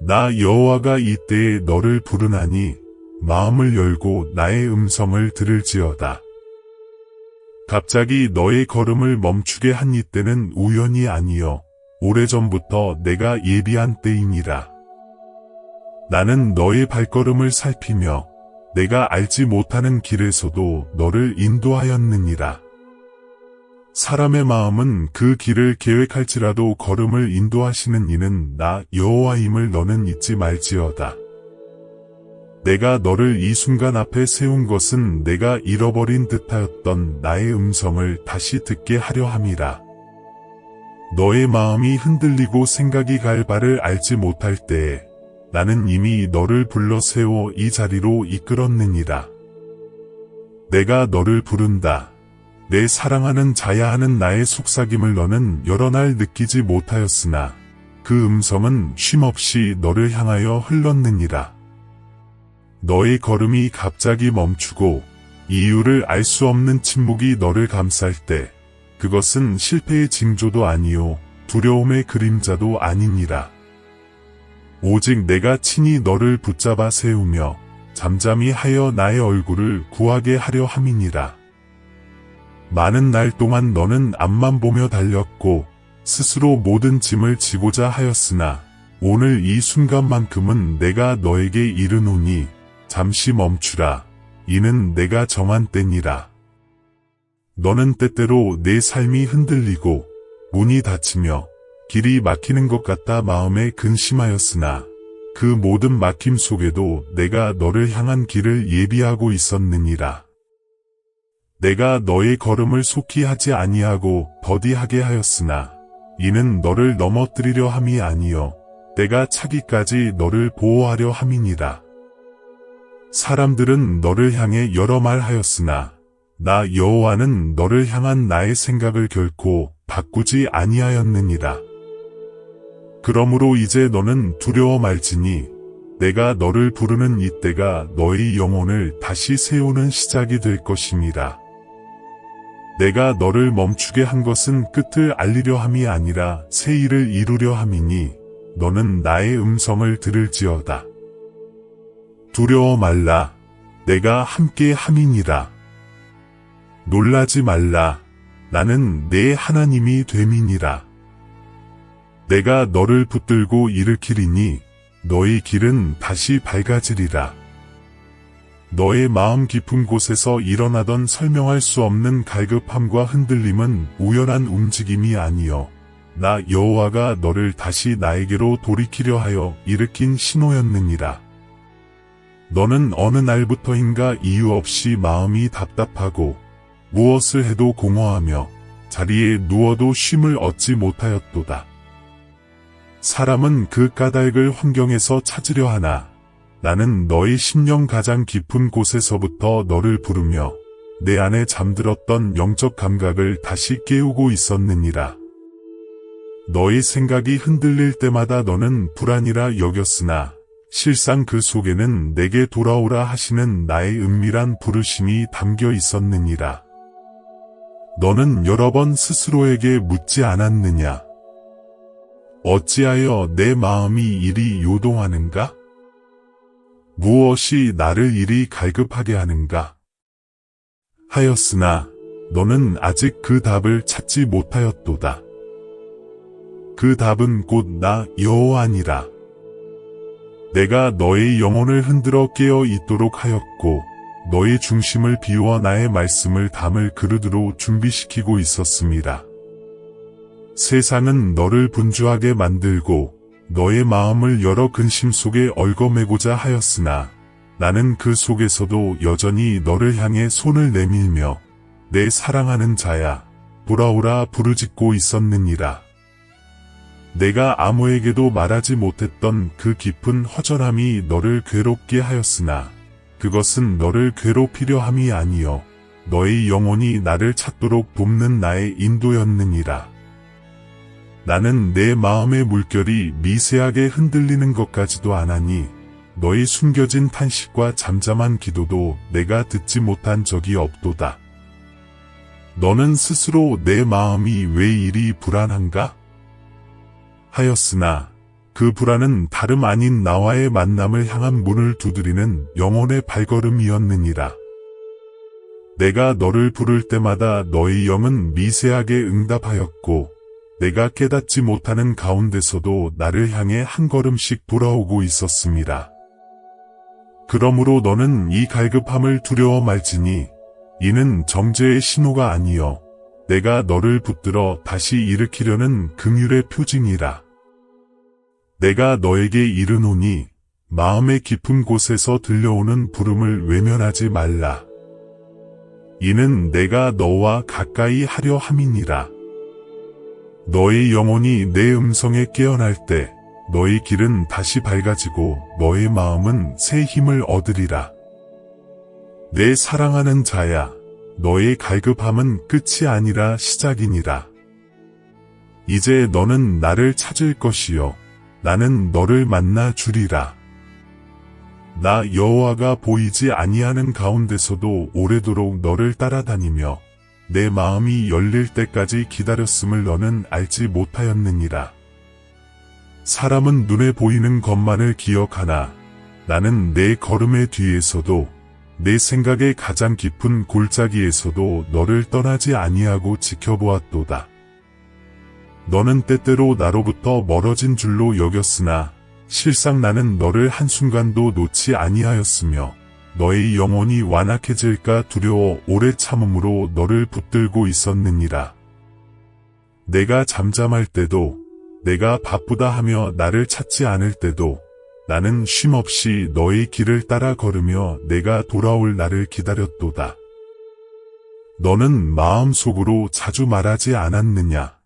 나 여호와가 이때에 너를 부르나니 마음을 열고 나의 음성을 들을지어다. 갑자기 너의 걸음을 멈추게 한 이때는 우연이 아니요 오래전부터 내가 예비한 때이니라. 나는 너의 발걸음을 살피며 내가 알지 못하는 길에서도 너를 인도하였느니라. 사람의 마음은 그 길을 계획할지라도 걸음을 인도하시는 이는 나 여호와임을 너는 잊지 말지어다. 내가 너를 이 순간 앞에 세운 것은 내가 잃어버린 듯하였던 나의 음성을 다시 듣게 하려 함이라. 너의 마음이 흔들리고 생각이 갈 바를 알지 못할 때에 나는 이미 너를 불러 세워 이 자리로 이끌었느니라. 내가 너를 부른다. 내 사랑하는 자야 하는 나의 속삭임을 너는 여러 날 느끼지 못하였으나 그 음성은 쉼없이 너를 향하여 흘렀느니라. 너의 걸음이 갑자기 멈추고 이유를 알 수 없는 침묵이 너를 감쌀 때 그것은 실패의 징조도 아니요 두려움의 그림자도 아니니라. 오직 내가 친히 너를 붙잡아 세우며 잠잠히 하여 나의 얼굴을 구하게 하려 함이니라. 많은 날 동안 너는 앞만 보며 달렸고 스스로 모든 짐을 지고자 하였으나 오늘 이 순간만큼은 내가 너에게 이르노니 잠시 멈추라. 이는 내가 정한 때니라. 너는 때때로 내 삶이 흔들리고 문이 닫히며 길이 막히는 것 같다 마음에 근심하였으나 그 모든 막힘 속에도 내가 너를 향한 길을 예비하고 있었느니라. 내가 너의 걸음을 속히 하지 아니하고 더디하게 하였으나 이는 너를 넘어뜨리려 함이 아니요 때가 차기까지 너를 보호하려 함이니라. 사람들은 너를 향해 여러 말 하였으나 나 여호와는 너를 향한 나의 생각을 결코 바꾸지 아니하였느니라. 그러므로 이제 너는 두려워 말지니 내가 너를 부르는 이때가 너의 영혼을 다시 세우는 시작이 될 것임이라. 내가 너를 멈추게 한 것은 끝을 알리려 함이 아니라 새 일을 이루려 함이니 너는 나의 음성을 들을지어다. 두려워 말라. 내가 함께 함이니라. 놀라지 말라. 나는 내 하나님이 됨이니라. 내가 너를 붙들고 일으키리니 너의 길은 다시 밝아지리라. 너의 마음 깊은 곳에서 일어나던 설명할 수 없는 갈급함과 흔들림은 우연한 움직임이 아니요 나 여호와가 너를 다시 나에게로 돌이키려 하여 일으킨 신호였느니라. 너는 어느 날부터인가 이유 없이 마음이 답답하고 무엇을 해도 공허하며 자리에 누워도 쉼을 얻지 못하였도다. 사람은 그 까닭을 환경에서 찾으려 하나 나는 너의 심령 가장 깊은 곳에서부터 너를 부르며 내 안에 잠들었던 영적 감각을 다시 깨우고 있었느니라. 너의 생각이 흔들릴 때마다 너는 불안이라 여겼으나 실상 그 속에는 내게 돌아오라 하시는 나의 은밀한 부르심이 담겨 있었느니라. 너는 여러 번 스스로에게 묻지 않았느냐? 어찌하여 내 마음이 이리 요동하는가? 무엇이 나를 이리 갈급하게 하는가? 하였으나 너는 아직 그 답을 찾지 못하였도다. 그 답은 곧 나 여호와니라. 내가 너의 영혼을 흔들어 깨어 있도록 하였고 너의 중심을 비워 나의 말씀을 담을 그릇으로 준비시키고 있었습니다. 세상은 너를 분주하게 만들고 너의 마음을 여러 근심 속에 얽어매고자 하였으나 나는 그 속에서도 여전히 너를 향해 손을 내밀며 내 사랑하는 자야 돌아오라 부르짖고 있었느니라. 내가 아무에게도 말하지 못했던 그 깊은 허전함이 너를 괴롭게 하였으나 그것은 너를 괴롭히려 함이 아니요 너의 영혼이 나를 찾도록 돕는 나의 인도였느니라. 나는 내 마음의 물결이 미세하게 흔들리는 것까지도 아나니 너의 숨겨진 탄식과 잠잠한 기도도 내가 듣지 못한 적이 없도다. 너는 스스로 내 마음이 왜 이리 불안한가? 하였으나 그 불안은 다름 아닌 나와의 만남을 향한 문을 두드리는 영혼의 발걸음이었느니라. 내가 너를 부를 때마다 너의 영은 미세하게 응답하였고 내가 깨닫지 못하는 가운데서도 나를 향해 한 걸음씩 돌아오고 있었습니다. 그러므로 너는 이 갈급함을 두려워 말지니 이는 정죄의 신호가 아니요 내가 너를 붙들어 다시 일으키려는 긍휼의 표징이라. 내가 너에게 이르노니 마음의 깊은 곳에서 들려오는 부름을 외면하지 말라. 이는 내가 너와 가까이 하려 함이니라. 너의 영혼이 내 음성에 깨어날 때 너의 길은 다시 밝아지고 너의 마음은 새 힘을 얻으리라. 내 사랑하는 자야, 너의 갈급함은 끝이 아니라 시작이니라. 이제 너는 나를 찾을 것이요 나는 너를 만나 주리라. 나 여호와가 보이지 아니하는 가운데서도 오래도록 너를 따라다니며 내 마음이 열릴 때까지 기다렸음을 너는 알지 못하였느니라. 사람은 눈에 보이는 것만을 기억하나 나는 내 걸음의 뒤에서도 내 생각의 가장 깊은 골짜기에서도 너를 떠나지 아니하고 지켜보았도다. 너는 때때로 나로부터 멀어진 줄로 여겼으나 실상 나는 너를 한순간도 놓지 아니하였으며 너의 영혼이 완악해질까 두려워 오래 참음으로 너를 붙들고 있었느니라. 내가 잠잠할 때도 내가 바쁘다 하며 나를 찾지 않을 때도 나는 쉼없이 너의 길을 따라 걸으며 내가 돌아올 날을 기다렸도다. 너는 마음속으로 자주 말하지 않았느냐?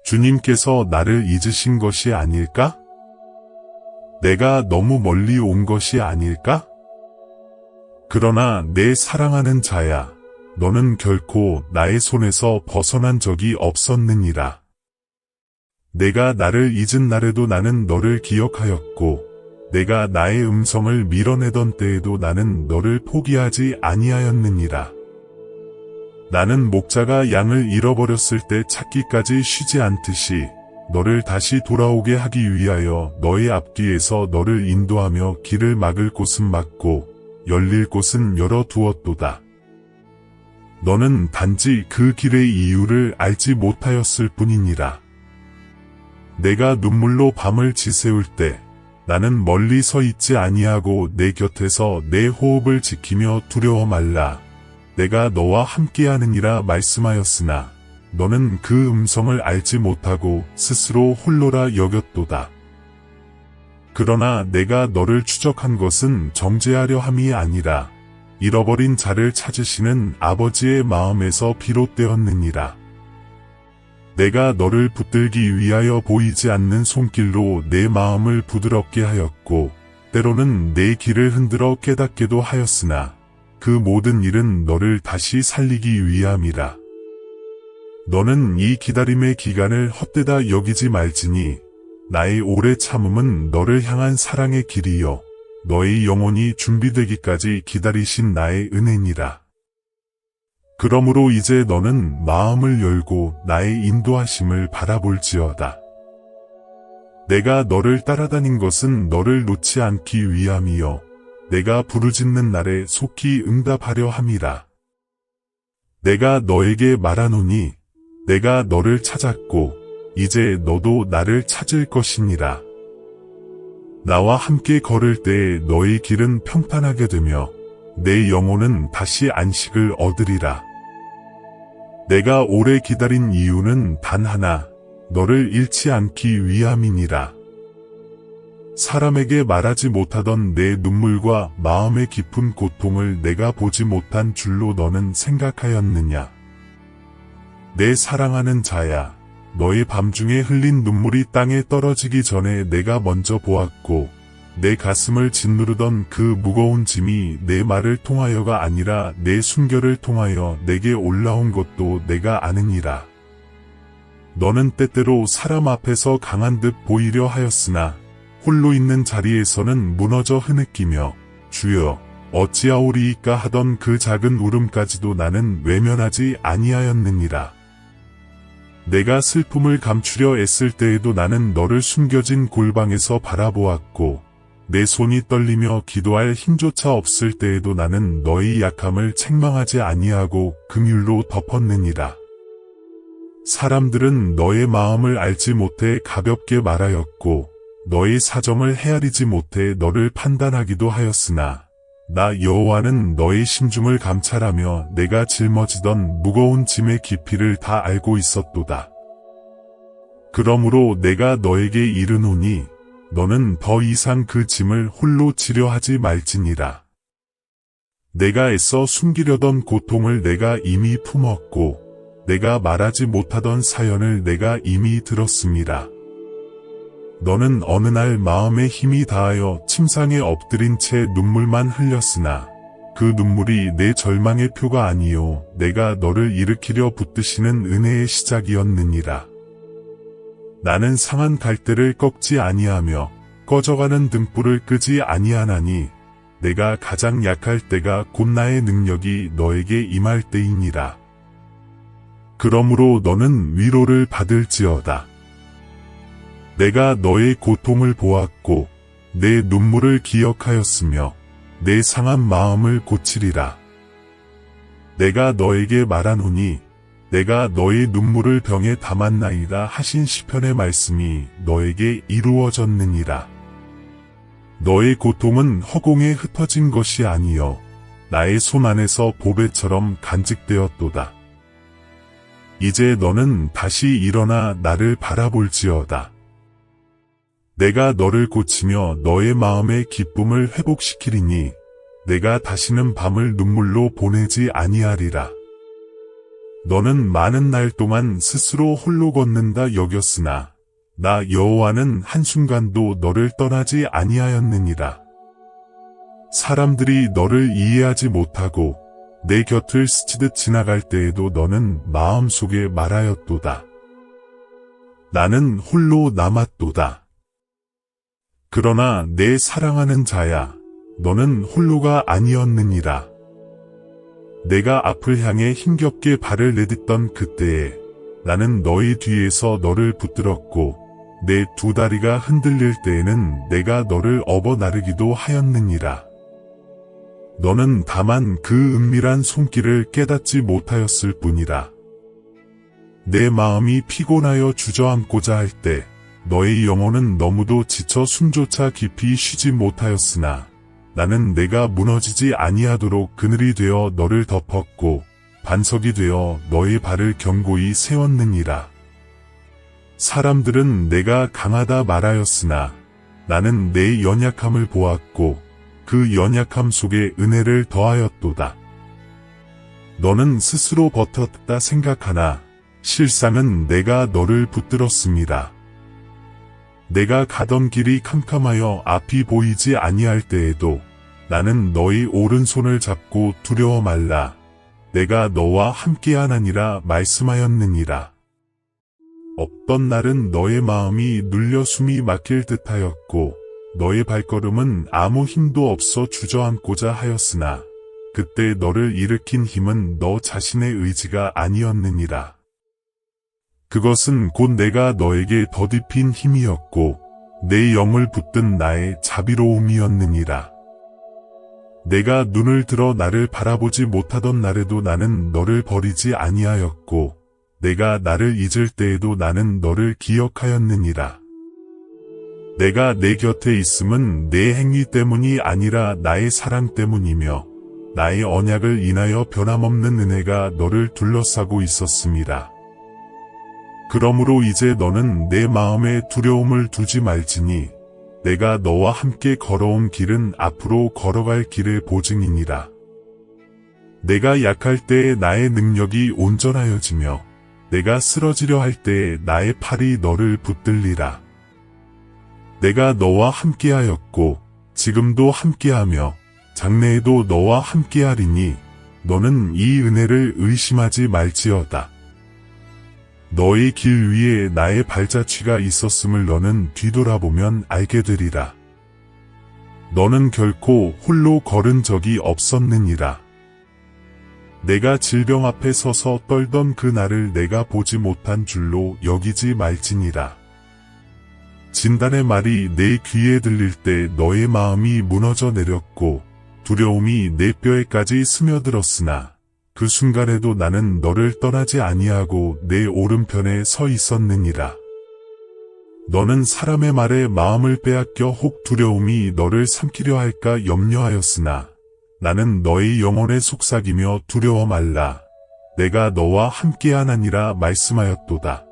주님께서 나를 잊으신 것이 아닐까? 내가 너무 멀리 온 것이 아닐까? 그러나 내 사랑하는 자야, 너는 결코 나의 손에서 벗어난 적이 없었느니라. 내가 나를 잊은 날에도 나는 너를 기억하였고, 내가 나의 음성을 밀어내던 때에도 나는 너를 포기하지 아니하였느니라. 나는 목자가 양을 잃어버렸을 때 찾기까지 쉬지 않듯이 너를 다시 돌아오게 하기 위하여 너의 앞뒤에서 너를 인도하며 길을 막을 곳은 막고 열릴 곳은 열어두었도다. 너는 단지 그 길의 이유를 알지 못하였을 뿐이니라. 내가 눈물로 밤을 지새울 때 나는 멀리 서 있지 아니하고 내 곁에서 내 호흡을 지키며 두려워 말라. 내가 너와 함께하느니라 말씀하였으나 너는 그 음성을 알지 못하고 스스로 홀로라 여겼도다. 그러나 내가 너를 추적한 것은 정죄하려 함이 아니라 잃어버린 자를 찾으시는 아버지의 마음에서 비롯되었느니라. 내가 너를 붙들기 위하여 보이지 않는 손길로 내 마음을 부드럽게 하였고 때로는 내 길을 흔들어 깨닫게도 하였으나 그 모든 일은 너를 다시 살리기 위함이라. 너는 이 기다림의 기간을 헛되다 여기지 말지니 나의 오래 참음은 너를 향한 사랑의 길이요 너의 영혼이 준비되기까지 기다리신 나의 은혜니라. 그러므로 이제 너는 마음을 열고 나의 인도하심을 바라볼지어다. 내가 너를 따라다닌 것은 너를 놓지 않기 위함이요 내가 부르짖는 날에 속히 응답하려 함이라. 내가 너에게 말하노니 내가 너를 찾았고 이제 너도 나를 찾을 것이니라. 나와 함께 걸을 때에 너의 길은 평탄하게 되며 내 영혼은 다시 안식을 얻으리라. 내가 오래 기다린 이유는 단 하나, 너를 잃지 않기 위함이니라. 사람에게 말하지 못하던 내 눈물과 마음의 깊은 고통을 내가 보지 못한 줄로 너는 생각하였느냐? 내 사랑하는 자야, 너의 밤중에 흘린 눈물이 땅에 떨어지기 전에 내가 먼저 보았고, 내 가슴을 짓누르던 그 무거운 짐이 내 말을 통하여가 아니라 내 순결을 통하여 내게 올라온 것도 내가 아느니라. 너는 때때로 사람 앞에서 강한 듯 보이려 하였으나 홀로 있는 자리에서는 무너져 흐느끼며 주여 어찌하오리이까 하던 그 작은 울음까지도 나는 외면하지 아니하였느니라. 내가 슬픔을 감추려 애쓸 때에도 나는 너를 숨겨진 골방에서 바라보았고, 내 손이 떨리며 기도할 힘조차 없을 때에도 나는 너의 약함을 책망하지 아니하고 긍휼로 덮었느니라. 사람들은 너의 마음을 알지 못해 가볍게 말하였고, 너의 사정을 헤아리지 못해 너를 판단하기도 하였으나, 나 여호와는 너의 심중을 감찰하며 내가 짊어지던 무거운 짐의 깊이를 다 알고 있었도다. 그러므로 내가 너에게 이르노니 너는 더 이상 그 짐을 홀로 지려 하지 말지니라. 내가 애써 숨기려던 고통을 내가 이미 품었고 내가 말하지 못하던 사연을 내가 이미 들었습니다. 너는 어느 날 마음에 힘이 다하여 침상에 엎드린 채 눈물만 흘렸으나 그 눈물이 내 절망의 표가 아니요 내가 너를 일으키려 붙드시는 은혜의 시작이었느니라. 나는 상한 갈대를 꺾지 아니하며 꺼져가는 등불을 끄지 아니하나니 내가 가장 약할 때가 곧 나의 능력이 너에게 임할 때이니라. 그러므로 너는 위로를 받을지어다. 내가 너의 고통을 보았고 내 눈물을 기억하였으며 내 상한 마음을 고치리라. 내가 너에게 말하노니 내가 너의 눈물을 병에 담았나이다 하신 시편의 말씀이 너에게 이루어졌느니라. 너의 고통은 허공에 흩어진 것이 아니요 나의 손 안에서 보배처럼 간직되었도다. 이제 너는 다시 일어나 나를 바라볼지어다. 내가 너를 고치며 너의 마음의 기쁨을 회복시키리니 내가 다시는 밤을 눈물로 보내지 아니하리라. 너는 많은 날 동안 스스로 홀로 걷는다 여겼으나 나 여호와는 한순간도 너를 떠나지 아니하였느니라. 사람들이 너를 이해하지 못하고 내 곁을 스치듯 지나갈 때에도 너는 마음속에 말하였도다. 나는 홀로 남았도다. 그러나 내 사랑하는 자야, 너는 홀로가 아니었느니라. 내가 앞을 향해 힘겹게 발을 내딛던 그때에 나는 너의 뒤에서 너를 붙들었고 내 두 다리가 흔들릴 때에는 내가 너를 업어 나르기도 하였느니라. 너는 다만 그 은밀한 손길을 깨닫지 못하였을 뿐이라. 내 마음이 피곤하여 주저앉고자 할 때 너의 영혼은 너무도 지쳐 숨조차 깊이 쉬지 못하였으나 나는 내가 무너지지 아니하도록 그늘이 되어 너를 덮었고 반석이 되어 너의 발을 견고히 세웠느니라. 사람들은 내가 강하다 말하였으나 나는 내 연약함을 보았고 그 연약함 속에 은혜를 더하였도다. 너는 스스로 버텼다 생각하나 실상은 내가 너를 붙들었습니다. 내가 가던 길이 캄캄하여 앞이 보이지 아니할 때에도 나는 너의 오른손을 잡고 두려워 말라. 내가 너와 함께하나니라 말씀하였느니라. 없던 날은 너의 마음이 눌려 숨이 막힐 듯하였고 너의 발걸음은 아무 힘도 없어 주저앉고자 하였으나 그때 너를 일으킨 힘은 너 자신의 의지가 아니었느니라. 그것은 곧 내가 너에게 더딥힌 힘이었고 내 영을 붙든 나의 자비로움이었느니라. 내가 눈을 들어 나를 바라보지 못하던 날에도 나는 너를 버리지 아니하였고 내가 나를 잊을 때에도 나는 너를 기억하였느니라. 내가 내 곁에 있음은 내 행위 때문이 아니라 나의 사랑 때문이며 나의 언약을 인하여 변함없는 은혜가 너를 둘러싸고 있었습니다. 그러므로 이제 너는 내 마음에 두려움을 두지 말지니 내가 너와 함께 걸어온 길은 앞으로 걸어갈 길의 보증이니라. 내가 약할 때에 나의 능력이 온전하여지며 내가 쓰러지려 할 때에 나의 팔이 너를 붙들리라. 내가 너와 함께하였고 지금도 함께하며 장래에도 너와 함께하리니 너는 이 은혜를 의심하지 말지어다. 너의 길 위에 나의 발자취가 있었음을 너는 뒤돌아보면 알게 되리라. 너는 결코 홀로 걸은 적이 없었느니라. 내가 질병 앞에 서서 떨던 그 날을 내가 보지 못한 줄로 여기지 말지니라. 진단의 말이 내 귀에 들릴 때 너의 마음이 무너져 내렸고 두려움이 내 뼈에까지 스며들었으나 그 순간에도 나는 너를 떠나지 아니하고 내 오른편에 서 있었느니라. 너는 사람의 말에 마음을 빼앗겨 혹 두려움이 너를 삼키려 할까 염려하였으나 나는 너의 영혼에 속삭이며 두려워 말라. 내가 너와 함께하나니라 말씀하였도다.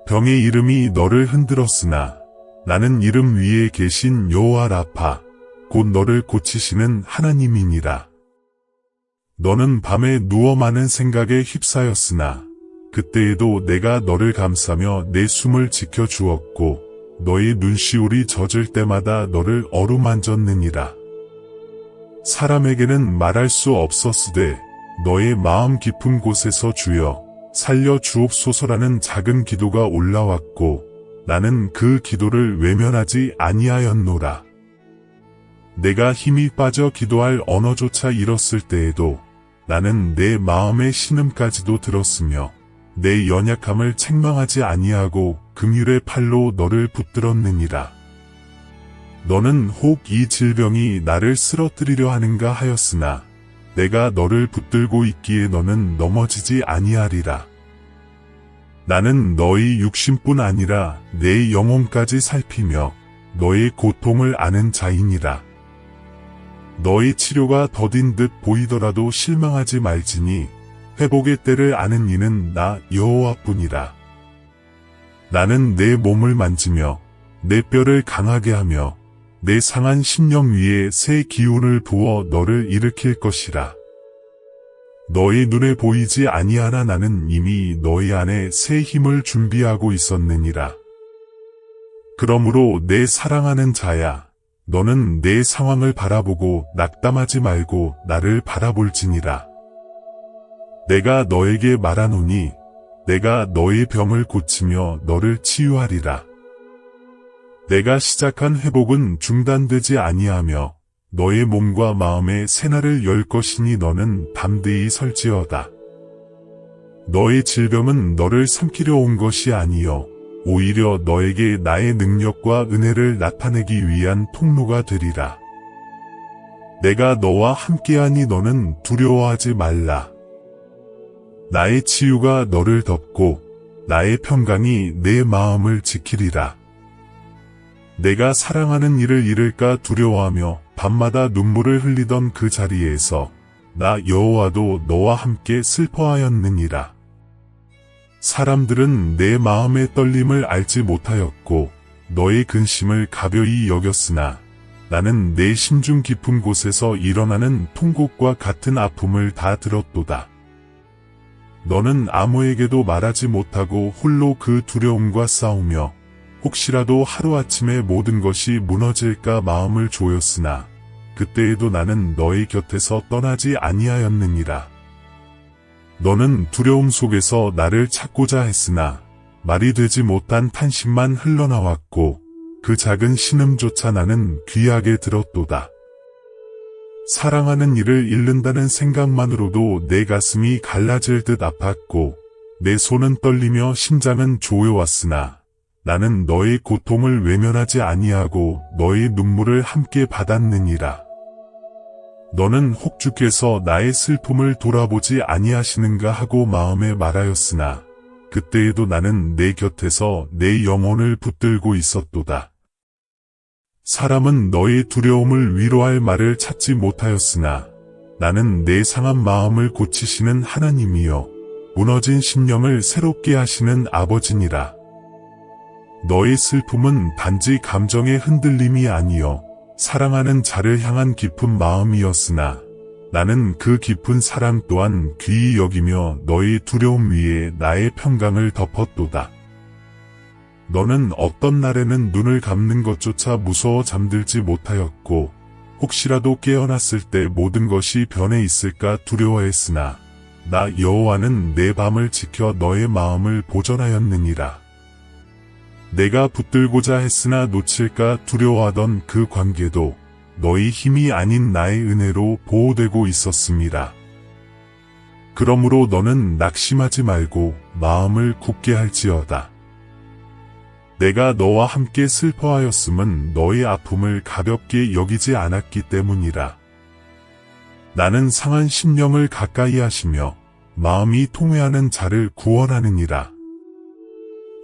병의 이름이 너를 흔들었으나 나는 이름 위에 계신 여호와 라파 곧 너를 고치시는 하나님이니라. 너는 밤에 누워 많은 생각에 휩싸였으나 그때에도 내가 너를 감싸며 내 숨을 지켜주었고 너의 눈시울이 젖을 때마다 너를 어루만졌느니라. 사람에게는 말할 수 없었으되 너의 마음 깊은 곳에서 주여 살려 주옵소서라는 작은 기도가 올라왔고 나는 그 기도를 외면하지 아니하였노라. 내가 힘이 빠져 기도할 언어조차 잃었을 때에도 나는 내 마음의 신음까지도 들었으며 내 연약함을 책망하지 아니하고 긍휼의 팔로 너를 붙들었느니라. 너는 혹 이 질병이 나를 쓰러뜨리려 하는가 하였으나 내가 너를 붙들고 있기에 너는 넘어지지 아니하리라. 나는 너의 육신뿐 아니라 내 영혼까지 살피며 너의 고통을 아는 자이니라. 너의 치료가 더딘 듯 보이더라도 실망하지 말지니 회복의 때를 아는 이는 나 여호와뿐이라. 나는 내 몸을 만지며 내 뼈를 강하게 하며 내 상한 심령 위에 새 기운을 부어 너를 일으킬 것이라. 너의 눈에 보이지 아니하나 나는 이미 너희 안에 새 힘을 준비하고 있었느니라. 그러므로 내 사랑하는 자야, 너는 내 상황을 바라보고 낙담하지 말고 나를 바라볼지니라. 내가 너에게 말하노니 내가 너의 병을 고치며 너를 치유하리라. 내가 시작한 회복은 중단되지 아니하며 너의 몸과 마음의 새날을 열 것이니 너는 담대히 설지어다. 너의 질병은 너를 삼키려 온 것이 아니요 오히려 너에게 나의 능력과 은혜를 나타내기 위한 통로가 되리라. 내가 너와 함께하니 너는 두려워하지 말라. 나의 치유가 너를 덮고 나의 평강이 내 마음을 지키리라. 내가 사랑하는 이를 잃을까 두려워하며 밤마다 눈물을 흘리던 그 자리에서 나 여호와도 너와 함께 슬퍼하였느니라. 사람들은 내 마음의 떨림을 알지 못하였고 너의 근심을 가벼이 여겼으나 나는 내 심중 깊은 곳에서 일어나는 통곡과 같은 아픔을 다 들었도다. 너는 아무에게도 말하지 못하고 홀로 그 두려움과 싸우며 혹시라도 하루아침에 모든 것이 무너질까 마음을 조였으나 그때에도 나는 너의 곁에서 떠나지 아니하였느니라. 너는 두려움 속에서 나를 찾고자 했으나 말이 되지 못한 탄식만 흘러나왔고 그 작은 신음조차 나는 귀하게 들었도다. 사랑하는 이를 잃는다는 생각만으로도 내 가슴이 갈라질 듯 아팠고 내 손은 떨리며 심장은 조여왔으나 나는 너의 고통을 외면하지 아니하고 너의 눈물을 함께 받았느니라. 너는 혹 주께서 나의 슬픔을 돌아보지 아니하시는가 하고 마음에 말하였으나 그때에도 나는 내 곁에서 내 영혼을 붙들고 있었도다. 사람은 너의 두려움을 위로할 말을 찾지 못하였으나 나는 내 상한 마음을 고치시는 하나님이요 무너진 심령을 새롭게 하시는 아버지니라. 너의 슬픔은 단지 감정의 흔들림이 아니요 사랑하는 자를 향한 깊은 마음이었으나 나는 그 깊은 사랑 또한 귀히 여기며 너의 두려움 위에 나의 평강을 덮었도다. 너는 어떤 날에는 눈을 감는 것조차 무서워 잠들지 못하였고 혹시라도 깨어났을 때 모든 것이 변해 있을까 두려워했으나 나 여호와는 내 밤을 지켜 너의 마음을 보전하였느니라. 내가 붙들고자 했으나 놓칠까 두려워하던 그 관계도 너희 힘이 아닌 나의 은혜로 보호되고 있었습니다. 그러므로 너는 낙심하지 말고 마음을 굳게 할지어다. 내가 너와 함께 슬퍼하였음은 너의 아픔을 가볍게 여기지 않았기 때문이라. 나는 상한 심령을 가까이 하시며 마음이 통회하는 자를 구원하느니라.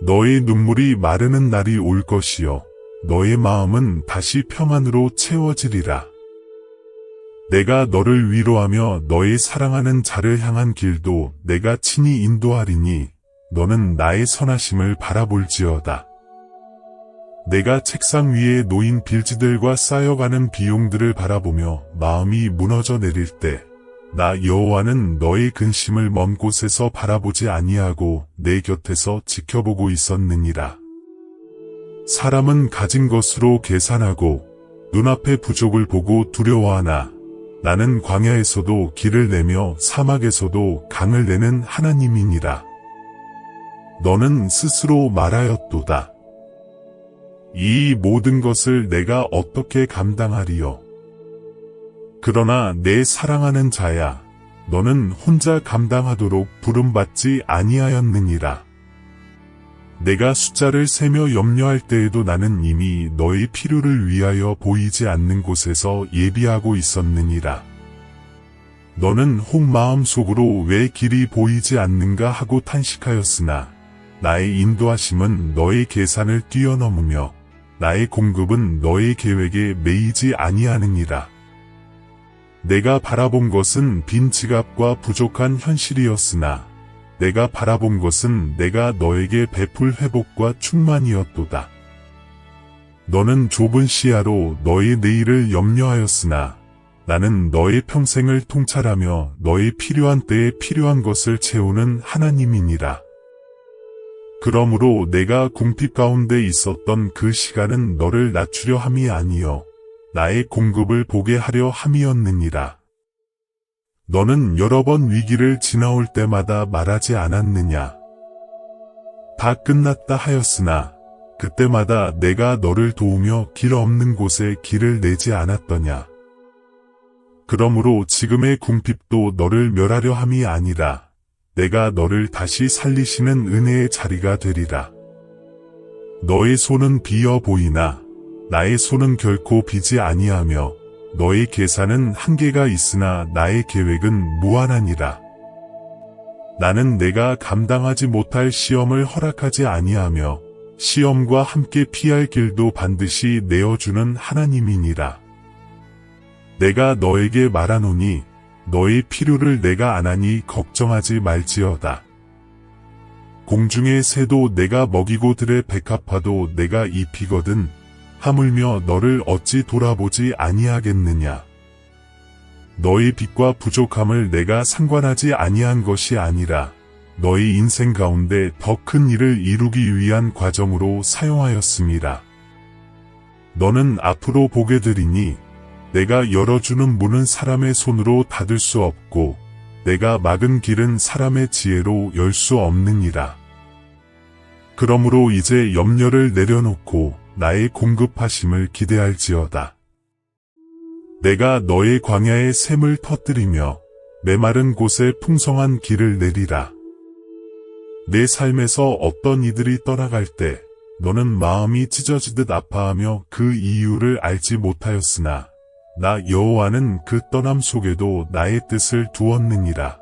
너의 눈물이 마르는 날이 올 것이요 너의 마음은 다시 평안으로 채워지리라. 내가 너를 위로하며 너의 사랑하는 자를 향한 길도 내가 친히 인도하리니 너는 나의 선하심을 바라볼지어다. 내가 책상 위에 놓인 빌지들과 쌓여가는 비용들을 바라보며 마음이 무너져 내릴 때 나 여호와는 너의 근심을 먼 곳에서 바라보지 아니하고 내 곁에서 지켜보고 있었느니라. 사람은 가진 것으로 계산하고 눈앞의 부족을 보고 두려워하나 나는 광야에서도 길을 내며 사막에서도 강을 내는 하나님이니라. 너는 스스로 말하였도다. 이 모든 것을 내가 어떻게 감당하리요? 그러나 내 사랑하는 자야, 너는 혼자 감당하도록 부름받지 아니하였느니라. 내가 숫자를 세며 염려할 때에도 나는 이미 너의 필요를 위하여 보이지 않는 곳에서 예비하고 있었느니라. 너는 혹 마음속으로 왜 길이 보이지 않는가 하고 탄식하였으나 나의 인도하심은 너의 계산을 뛰어넘으며 나의 공급은 너의 계획에 매이지 아니하느니라. 내가 바라본 것은 빈 지갑과 부족한 현실이었으나 내가 바라본 것은 내가 너에게 베풀 회복과 충만이었도다. 너는 좁은 시야로 너의 내일을 염려하였으나 나는 너의 평생을 통찰하며 너의 필요한 때에 필요한 것을 채우는 하나님이니라. 그러므로 내가 궁핍 가운데 있었던 그 시간은 너를 낮추려 함이 아니요 나의 공급을 보게 하려 함이었느니라. 너는 여러 번 위기를 지나올 때마다 말하지 않았느냐? 다 끝났다 하였으나 그때마다 내가 너를 도우며 길 없는 곳에 길을 내지 않았더냐? 그러므로 지금의 궁핍도 너를 멸하려 함이 아니라 내가 너를 다시 살리시는 은혜의 자리가 되리라. 너의 손은 비어 보이나 나의 손은 결코 비지 아니하며 너의 계산은 한계가 있으나 나의 계획은 무한하니라. 나는 내가 감당하지 못할 시험을 허락하지 아니하며 시험과 함께 피할 길도 반드시 내어주는 하나님이니라. 내가 너에게 말하노니 너의 필요를 내가 아나니 걱정하지 말지어다. 공중의 새도 내가 먹이고 들의 백합화도 내가 입히거든 하물며 너를 어찌 돌아보지 아니하겠느냐. 너의 빚과 부족함을 내가 상관하지 아니한 것이 아니라 너의 인생 가운데 더 큰 일을 이루기 위한 과정으로 사용하였음이라. 너는 앞으로 보게 되리니 내가 열어주는 문은 사람의 손으로 닫을 수 없고 내가 막은 길은 사람의 지혜로 열 수 없느니라. 그러므로 이제 염려를 내려놓고 나의 공급하심을 기대할지어다. 내가 너의 광야에 샘을 터뜨리며 메마른 곳에 풍성한 길을 내리라. 내 삶에서 어떤 이들이 떠나갈 때 너는 마음이 찢어지듯 아파하며 그 이유를 알지 못하였으나 나 여호와는 그 떠남 속에도 나의 뜻을 두었느니라.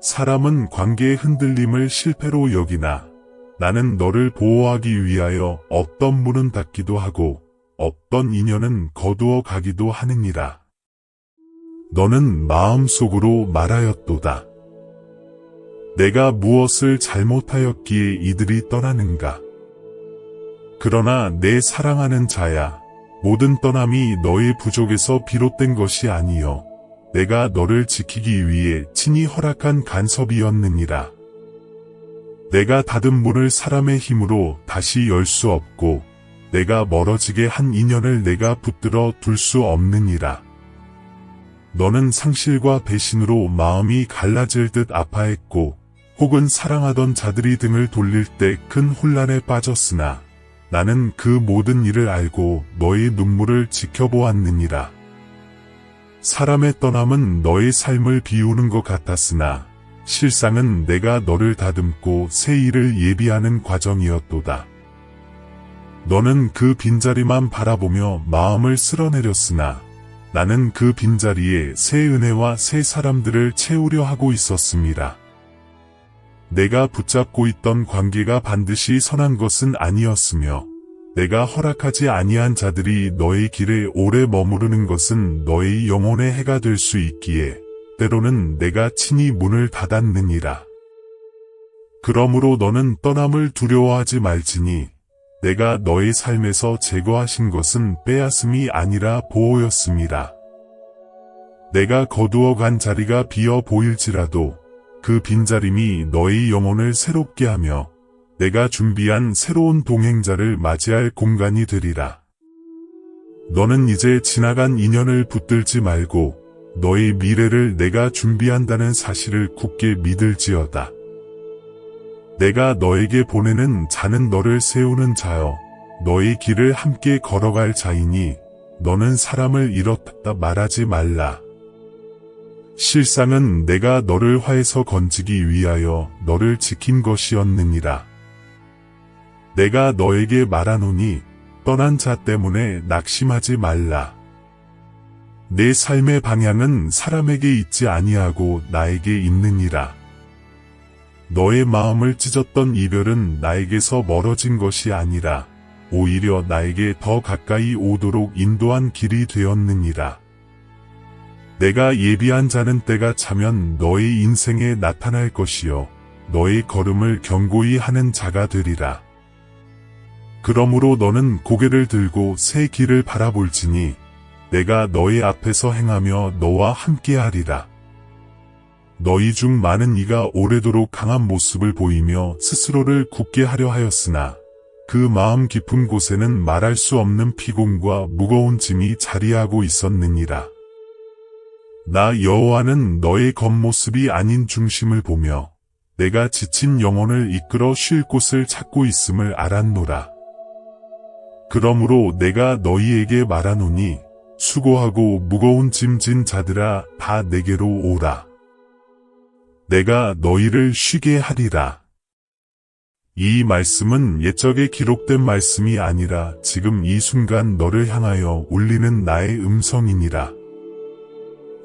사람은 관계의 흔들림을 실패로 여기나 나는 너를 보호하기 위하여 없던 문은 닫기도 하고 없던 인연은 거두어 가기도 하느니라. 너는 마음속으로 말하였도다. 내가 무엇을 잘못하였기에 이들이 떠나는가? 그러나 내 사랑하는 자야, 모든 떠남이 너의 부족에서 비롯된 것이 아니요 내가 너를 지키기 위해 친히 허락한 간섭이었느니라. 내가 닫은 문을 사람의 힘으로 다시 열 수 없고 내가 멀어지게 한 인연을 내가 붙들어 둘 수 없느니라. 너는 상실과 배신으로 마음이 갈라질 듯 아파했고 혹은 사랑하던 자들이 등을 돌릴 때 큰 혼란에 빠졌으나 나는 그 모든 일을 알고 너의 눈물을 지켜보았느니라. 사람의 떠남은 너의 삶을 비우는 것 같았으나 실상은 내가 너를 다듬고 새 일을 예비하는 과정이었도다. 너는 그 빈자리만 바라보며 마음을 쓸어내렸으나 나는 그 빈자리에 새 은혜와 새 사람들을 채우려 하고 있었습니다. 내가 붙잡고 있던 관계가 반드시 선한 것은 아니었으며 내가 허락하지 아니한 자들이 너의 길에 오래 머무르는 것은 너의 영혼의 해가 될 수 있기에 때로는 내가 친히 문을 닫았느니라. 그러므로 너는 떠남을 두려워하지 말지니 내가 너의 삶에서 제거하신 것은 빼앗음이 아니라 보호였습니다. 내가 거두어간 자리가 비어 보일지라도 그 빈자림이 너의 영혼을 새롭게 하며 내가 준비한 새로운 동행자를 맞이할 공간이 되리라. 너는 이제 지나간 인연을 붙들지 말고 너의 미래를 내가 준비한다는 사실을 굳게 믿을지어다. 내가 너에게 보내는 자는 너를 세우는 자여 너의 길을 함께 걸어갈 자이니 너는 사람을 잃었다 말하지 말라. 실상은 내가 너를 화에서 건지기 위하여 너를 지킨 것이었느니라. 내가 너에게 말하노니 떠난 자 때문에 낙심하지 말라. 내 삶의 방향은 사람에게 있지 아니하고 나에게 있느니라. 너의 마음을 찢었던 이별은 나에게서 멀어진 것이 아니라 오히려 나에게 더 가까이 오도록 인도한 길이 되었느니라. 내가 예비한 자는 때가 차면 너의 인생에 나타날 것이요 너의 걸음을 견고히 하는 자가 되리라. 그러므로 너는 고개를 들고 새 길을 바라볼지니 내가 너의 앞에서 행하며 너와 함께하리라. 너희 중 많은 이가 오래도록 강한 모습을 보이며 스스로를 굳게 하려 하였으나 그 마음 깊은 곳에는 말할 수 없는 피곤과 무거운 짐이 자리하고 있었느니라. 나 여호와는 너의 겉모습이 아닌 중심을 보며 내가 지친 영혼을 이끌어 쉴 곳을 찾고 있음을 알았노라. 그러므로 내가 너희에게 말하노니 수고하고 무거운 짐 진 자들아 다 내게로 오라. 내가 너희를 쉬게 하리라. 이 말씀은 옛적에 기록된 말씀이 아니라 지금 이 순간 너를 향하여 울리는 나의 음성이니라.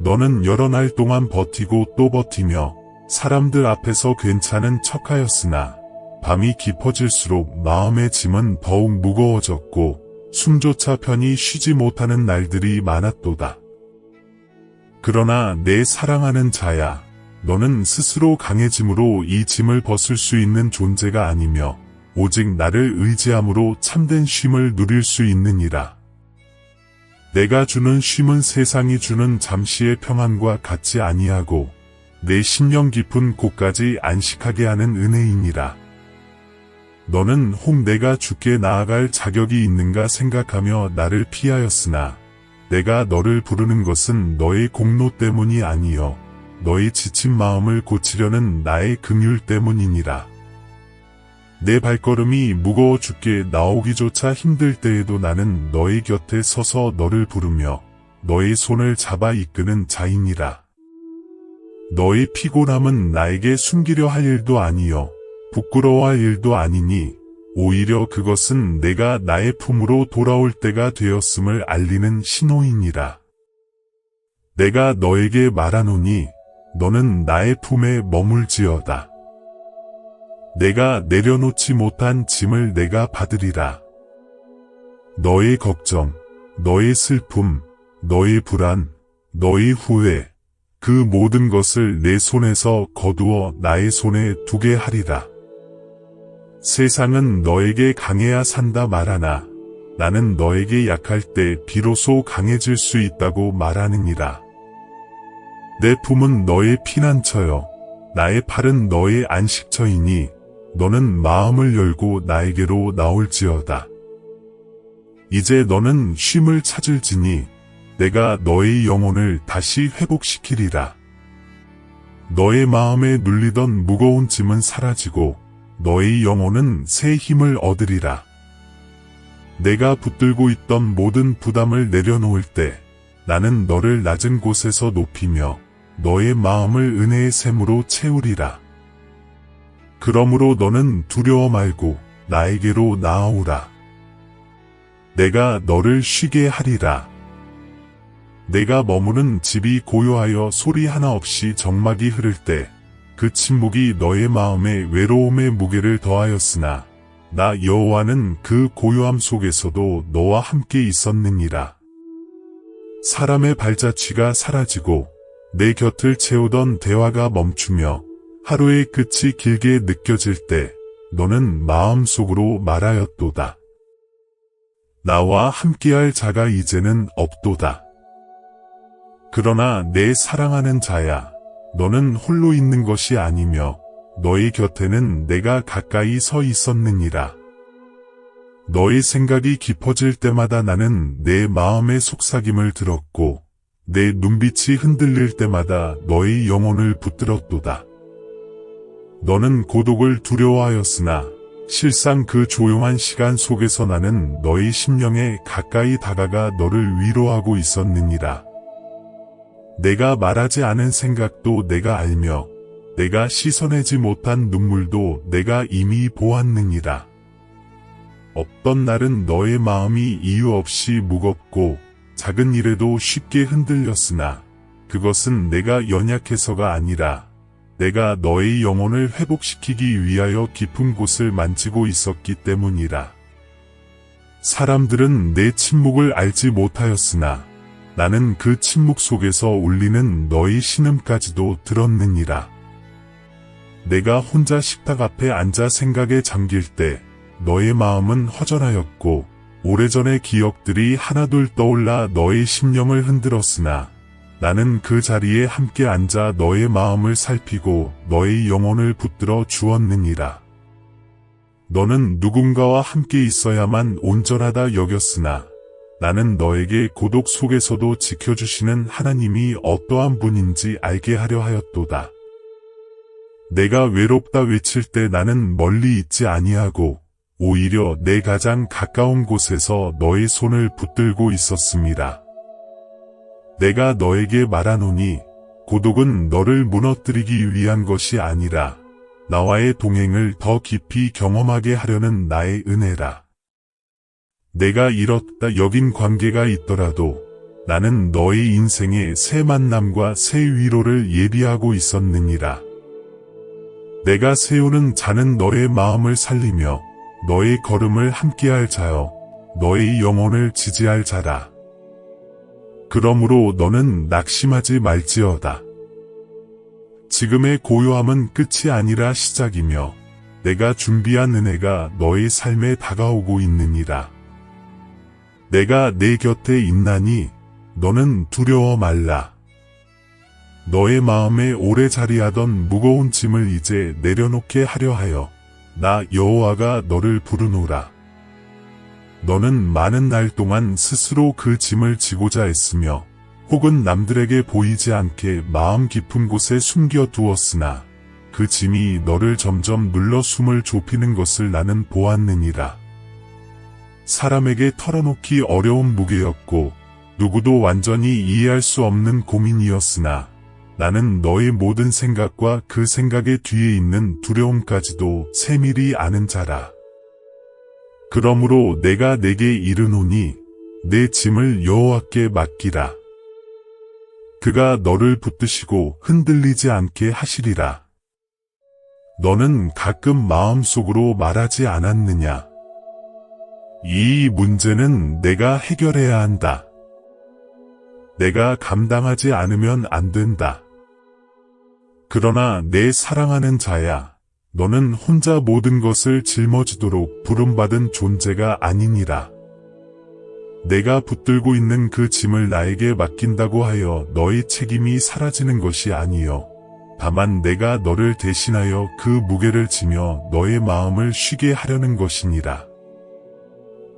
너는 여러 날 동안 버티고 또 버티며 사람들 앞에서 괜찮은 척하였으나 밤이 깊어질수록 마음의 짐은 더욱 무거워졌고 숨조차 편히 쉬지 못하는 날들이 많았도다. 그러나 내 사랑하는 자야, 너는 스스로 강해짐으로 이 짐을 벗을 수 있는 존재가 아니며 오직 나를 의지함으로 참된 쉼을 누릴 수 있느니라. 내가 주는 쉼은 세상이 주는 잠시의 평안과 같지 아니하고 내 심령 깊은 곳까지 안식하게 하는 은혜이니라. 너는 혹 내가 주께 나아갈 자격이 있는가 생각하며 나를 피하였으나 내가 너를 부르는 것은 너의 공로 때문이 아니요 너의 지친 마음을 고치려는 나의 긍휼 때문이니라. 내 발걸음이 무거워 죽게 나오기조차 힘들 때에도 나는 너의 곁에 서서 너를 부르며 너의 손을 잡아 이끄는 자이니라. 너의 피곤함은 나에게 숨기려 할 일도 아니요 부끄러워할 일도 아니니 오히려 그것은 내가 나의 품으로 돌아올 때가 되었음을 알리는 신호이니라. 내가 너에게 말하노니 너는 나의 품에 머물지어다. 내가 내려놓지 못한 짐을 내가 받으리라. 너의 걱정, 너의 슬픔, 너의 불안, 너의 후회, 그 모든 것을 내 손에서 거두어 나의 손에 두게 하리라. 세상은 너에게 강해야 산다 말하나 나는 너에게 약할 때 비로소 강해질 수 있다고 말하느니라. 내 품은 너의 피난처여 나의 팔은 너의 안식처이니 너는 마음을 열고 나에게로 나올지어다. 이제 너는 쉼을 찾을지니 내가 너의 영혼을 다시 회복시키리라. 너의 마음에 눌리던 무거운 짐은 사라지고 너의 영혼은 새 힘을 얻으리라. 내가 붙들고 있던 모든 부담을 내려놓을 때 나는 너를 낮은 곳에서 높이며 너의 마음을 은혜의 샘으로 채우리라. 그러므로 너는 두려워 말고 나에게로 나아오라. 내가 너를 쉬게 하리라. 내가 머무는 집이 고요하여 소리 하나 없이 정막이 흐를 때 그 침묵이 너의 마음에 외로움의 무게를 더하였으나 나 여호와는 그 고요함 속에서도 너와 함께 있었느니라. 사람의 발자취가 사라지고 내 곁을 채우던 대화가 멈추며 하루의 끝이 길게 느껴질 때 너는 마음속으로 말하였도다. 나와 함께할 자가 이제는 없도다. 그러나 내 사랑하는 자야, 너는 홀로 있는 것이 아니며 너의 곁에는 내가 가까이 서 있었느니라. 너의 생각이 깊어질 때마다 나는 내 마음의 속삭임을 들었고 내 눈빛이 흔들릴 때마다 너의 영혼을 붙들었도다. 너는 고독을 두려워하였으나 실상 그 조용한 시간 속에서 나는 너의 심령에 가까이 다가가 너를 위로하고 있었느니라. 내가 말하지 않은 생각도 내가 알며 내가 씻어내지 못한 눈물도 내가 이미 보았느니라. 어떤 날은 너의 마음이 이유 없이 무겁고 작은 일에도 쉽게 흔들렸으나 그것은 내가 연약해서가 아니라 내가 너의 영혼을 회복시키기 위하여 깊은 곳을 만지고 있었기 때문이라. 사람들은 내 침묵을 알지 못하였으나 나는 그 침묵 속에서 울리는 너의 신음까지도 들었느니라. 내가 혼자 식탁 앞에 앉아 생각에 잠길 때 너의 마음은 허전하였고 오래전의 기억들이 하나둘 떠올라 너의 심령을 흔들었으나 나는 그 자리에 함께 앉아 너의 마음을 살피고 너의 영혼을 붙들어 주었느니라. 너는 누군가와 함께 있어야만 온전하다 여겼으나 나는 너에게 고독 속에서도 지켜주시는 하나님이 어떠한 분인지 알게 하려 하였도다. 내가 외롭다 외칠 때 나는 멀리 있지 아니하고 오히려 내 가장 가까운 곳에서 너의 손을 붙들고 있었습니다. 내가 너에게 말하노니 고독은 너를 무너뜨리기 위한 것이 아니라 나와의 동행을 더 깊이 경험하게 하려는 나의 은혜라. 내가 이렇다 여긴 관계가 있더라도 나는 너의 인생에 새 만남과 새 위로를 예비하고 있었느니라. 내가 세우는 자는 너의 마음을 살리며 너의 걸음을 함께할 자여 너의 영혼을 지지할 자라. 그러므로 너는 낙심하지 말지어다. 지금의 고요함은 끝이 아니라 시작이며 내가 준비한 은혜가 너의 삶에 다가오고 있느니라. 내가 내 곁에 있나니 너는 두려워 말라. 너의 마음에 오래 자리하던 무거운 짐을 이제 내려놓게 하려 하여 나 여호와가 너를 부르노라. 너는 많은 날 동안 스스로 그 짐을 지고자 했으며 혹은 남들에게 보이지 않게 마음 깊은 곳에 숨겨두었으나 그 짐이 너를 점점 눌러 숨을 좁히는 것을 나는 보았느니라. 사람에게 털어놓기 어려운 무게였고 누구도 완전히 이해할 수 없는 고민이었으나 나는 너의 모든 생각과 그 생각의 뒤에 있는 두려움까지도 세밀히 아는 자라. 그러므로 내가 내게 이르노니 내 짐을 여호와께 맡기라. 그가 너를 붙드시고 흔들리지 않게 하시리라. 너는 가끔 마음속으로 말하지 않았느냐? 이 문제는 내가 해결해야 한다. 내가 감당하지 않으면 안 된다. 그러나 내 사랑하는 자야, 너는 혼자 모든 것을 짊어지도록 부름받은 존재가 아니니라. 내가 붙들고 있는 그 짐을 나에게 맡긴다고 하여 너의 책임이 사라지는 것이 아니요. 다만 내가 너를 대신하여 그 무게를 지며 너의 마음을 쉬게 하려는 것이니라.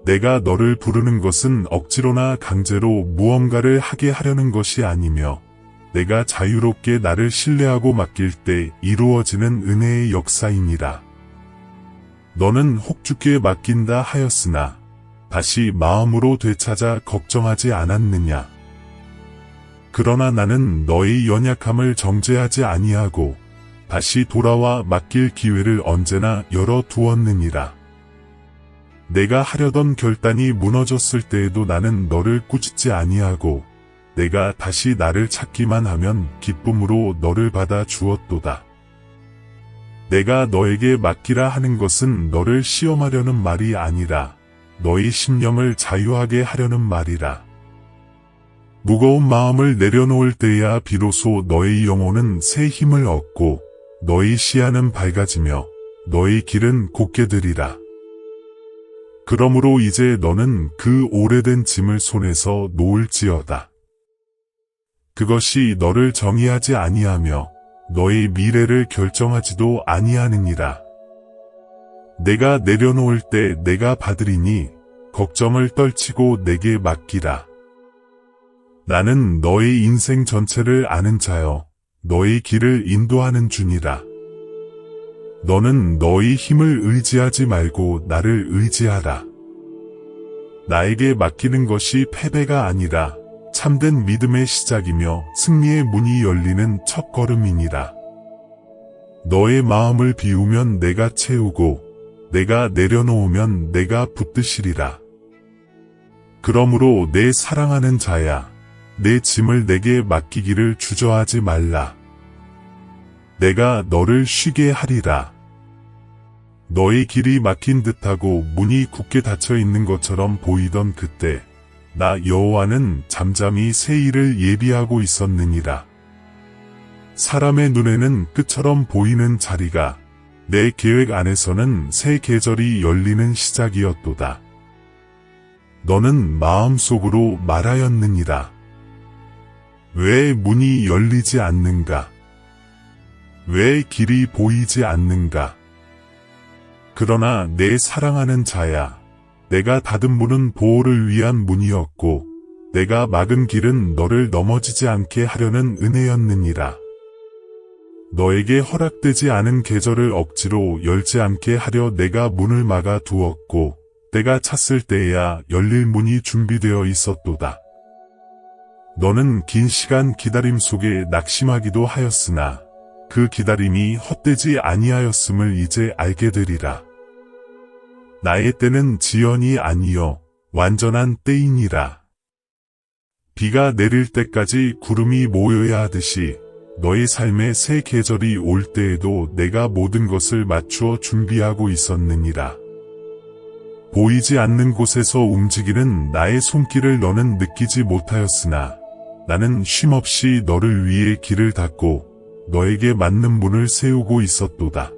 내가 너를 부르는 것은 억지로나 강제로 무언가를 하게 하려는 것이 아니며 내가 자유롭게 나를 신뢰하고 맡길 때 이루어지는 은혜의 역사이니라. 너는 혹주께 맡긴다 하였으나 다시 마음으로 되찾아 걱정하지 않았느냐? 그러나 나는 너의 연약함을 정죄하지 아니하고 다시 돌아와 맡길 기회를 언제나 열어두었느니라. 내가 하려던 결단이 무너졌을 때에도 나는 너를 꾸짖지 아니하고 내가 다시 나를 찾기만 하면 기쁨으로 너를 받아 주었도다. 내가 너에게 맡기라 하는 것은 너를 시험하려는 말이 아니라 너의 심령을 자유하게 하려는 말이라. 무거운 마음을 내려놓을 때야 비로소 너의 영혼은 새 힘을 얻고 너의 시야는 밝아지며 너의 길은 곧게 되리라. 그러므로 이제 너는 그 오래된 짐을 손에서 놓을지어다. 그것이 너를 정의하지 아니하며 너의 미래를 결정하지도 아니하느니라. 내가 내려놓을 때 내가 받으리니 걱정을 떨치고 내게 맡기라. 나는 너의 인생 전체를 아는 자여 너의 길을 인도하는 주니라. 너는 너의 힘을 의지하지 말고 나를 의지하라. 나에게 맡기는 것이 패배가 아니라 참된 믿음의 시작이며 승리의 문이 열리는 첫걸음이니라. 너의 마음을 비우면 내가 채우고 내가 내려놓으면 내가 붙드시리라. 그러므로 내 사랑하는 자야, 내 짐을 내게 맡기기를 주저하지 말라. 내가 너를 쉬게 하리라. 너의 길이 막힌 듯하고 문이 굳게 닫혀 있는 것처럼 보이던 그때 나 여호와는 잠잠히 새 일을 예비하고 있었느니라. 사람의 눈에는 끝처럼 보이는 자리가 내 계획 안에서는 새 계절이 열리는 시작이었도다. 너는 마음속으로 말하였느니라. 왜 문이 열리지 않는가? 왜 길이 보이지 않는가? 그러나 내 사랑하는 자야, 내가 닫은 문은 보호를 위한 문이었고 내가 막은 길은 너를 넘어지지 않게 하려는 은혜였느니라. 너에게 허락되지 않은 계절을 억지로 열지 않게 하려 내가 문을 막아 두었고 때가 찼을 때에야 열릴 문이 준비되어 있었도다. 너는 긴 시간 기다림 속에 낙심하기도 하였으나 그 기다림이 헛되지 아니하였음을 이제 알게 되리라. 나의 때는 지연이 아니요 완전한 때이니라. 비가 내릴 때까지 구름이 모여야 하듯이 너의 삶의 새 계절이 올 때에도 내가 모든 것을 맞추어 준비하고 있었느니라. 보이지 않는 곳에서 움직이는 나의 손길을 너는 느끼지 못하였으나 나는 쉼없이 너를 위해 길을 닫고 너에게 맞는 문을 세우고 있었도다.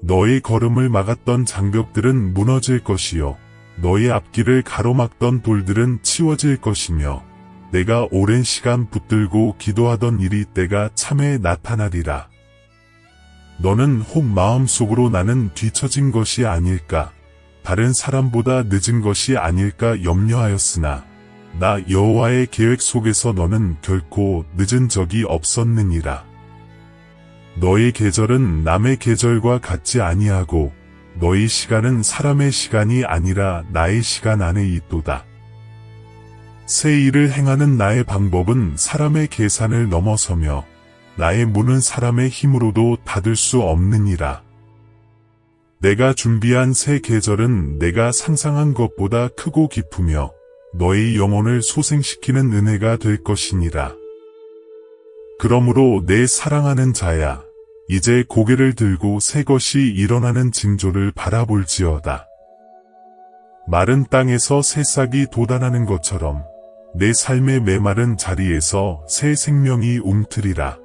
너의 걸음을 막았던 장벽들은 무너질 것이요 너의 앞길을 가로막던 돌들은 치워질 것이며 내가 오랜 시간 붙들고 기도하던 일이 때가 참에 나타나리라. 너는 혹 마음속으로 나는 뒤처진 것이 아닐까, 다른 사람보다 늦은 것이 아닐까 염려하였으나 나 여호와의 계획 속에서 너는 결코 늦은 적이 없었느니라. 너의 계절은 남의 계절과 같지 아니하고 너의 시간은 사람의 시간이 아니라 나의 시간 안에 있도다. 새 일을 행하는 나의 방법은 사람의 계산을 넘어서며 나의 문은 사람의 힘으로도 닫을 수 없느니라. 내가 준비한 새 계절은 내가 상상한 것보다 크고 깊으며 너의 영혼을 소생시키는 은혜가 될 것이니라. 그러므로 내 사랑하는 자야, 이제 고개를 들고 새 것이 일어나는 징조를 바라볼지어다. 마른 땅에서 새싹이 돋아나는 것처럼 내 삶의 메마른 자리에서 새 생명이 움트리라.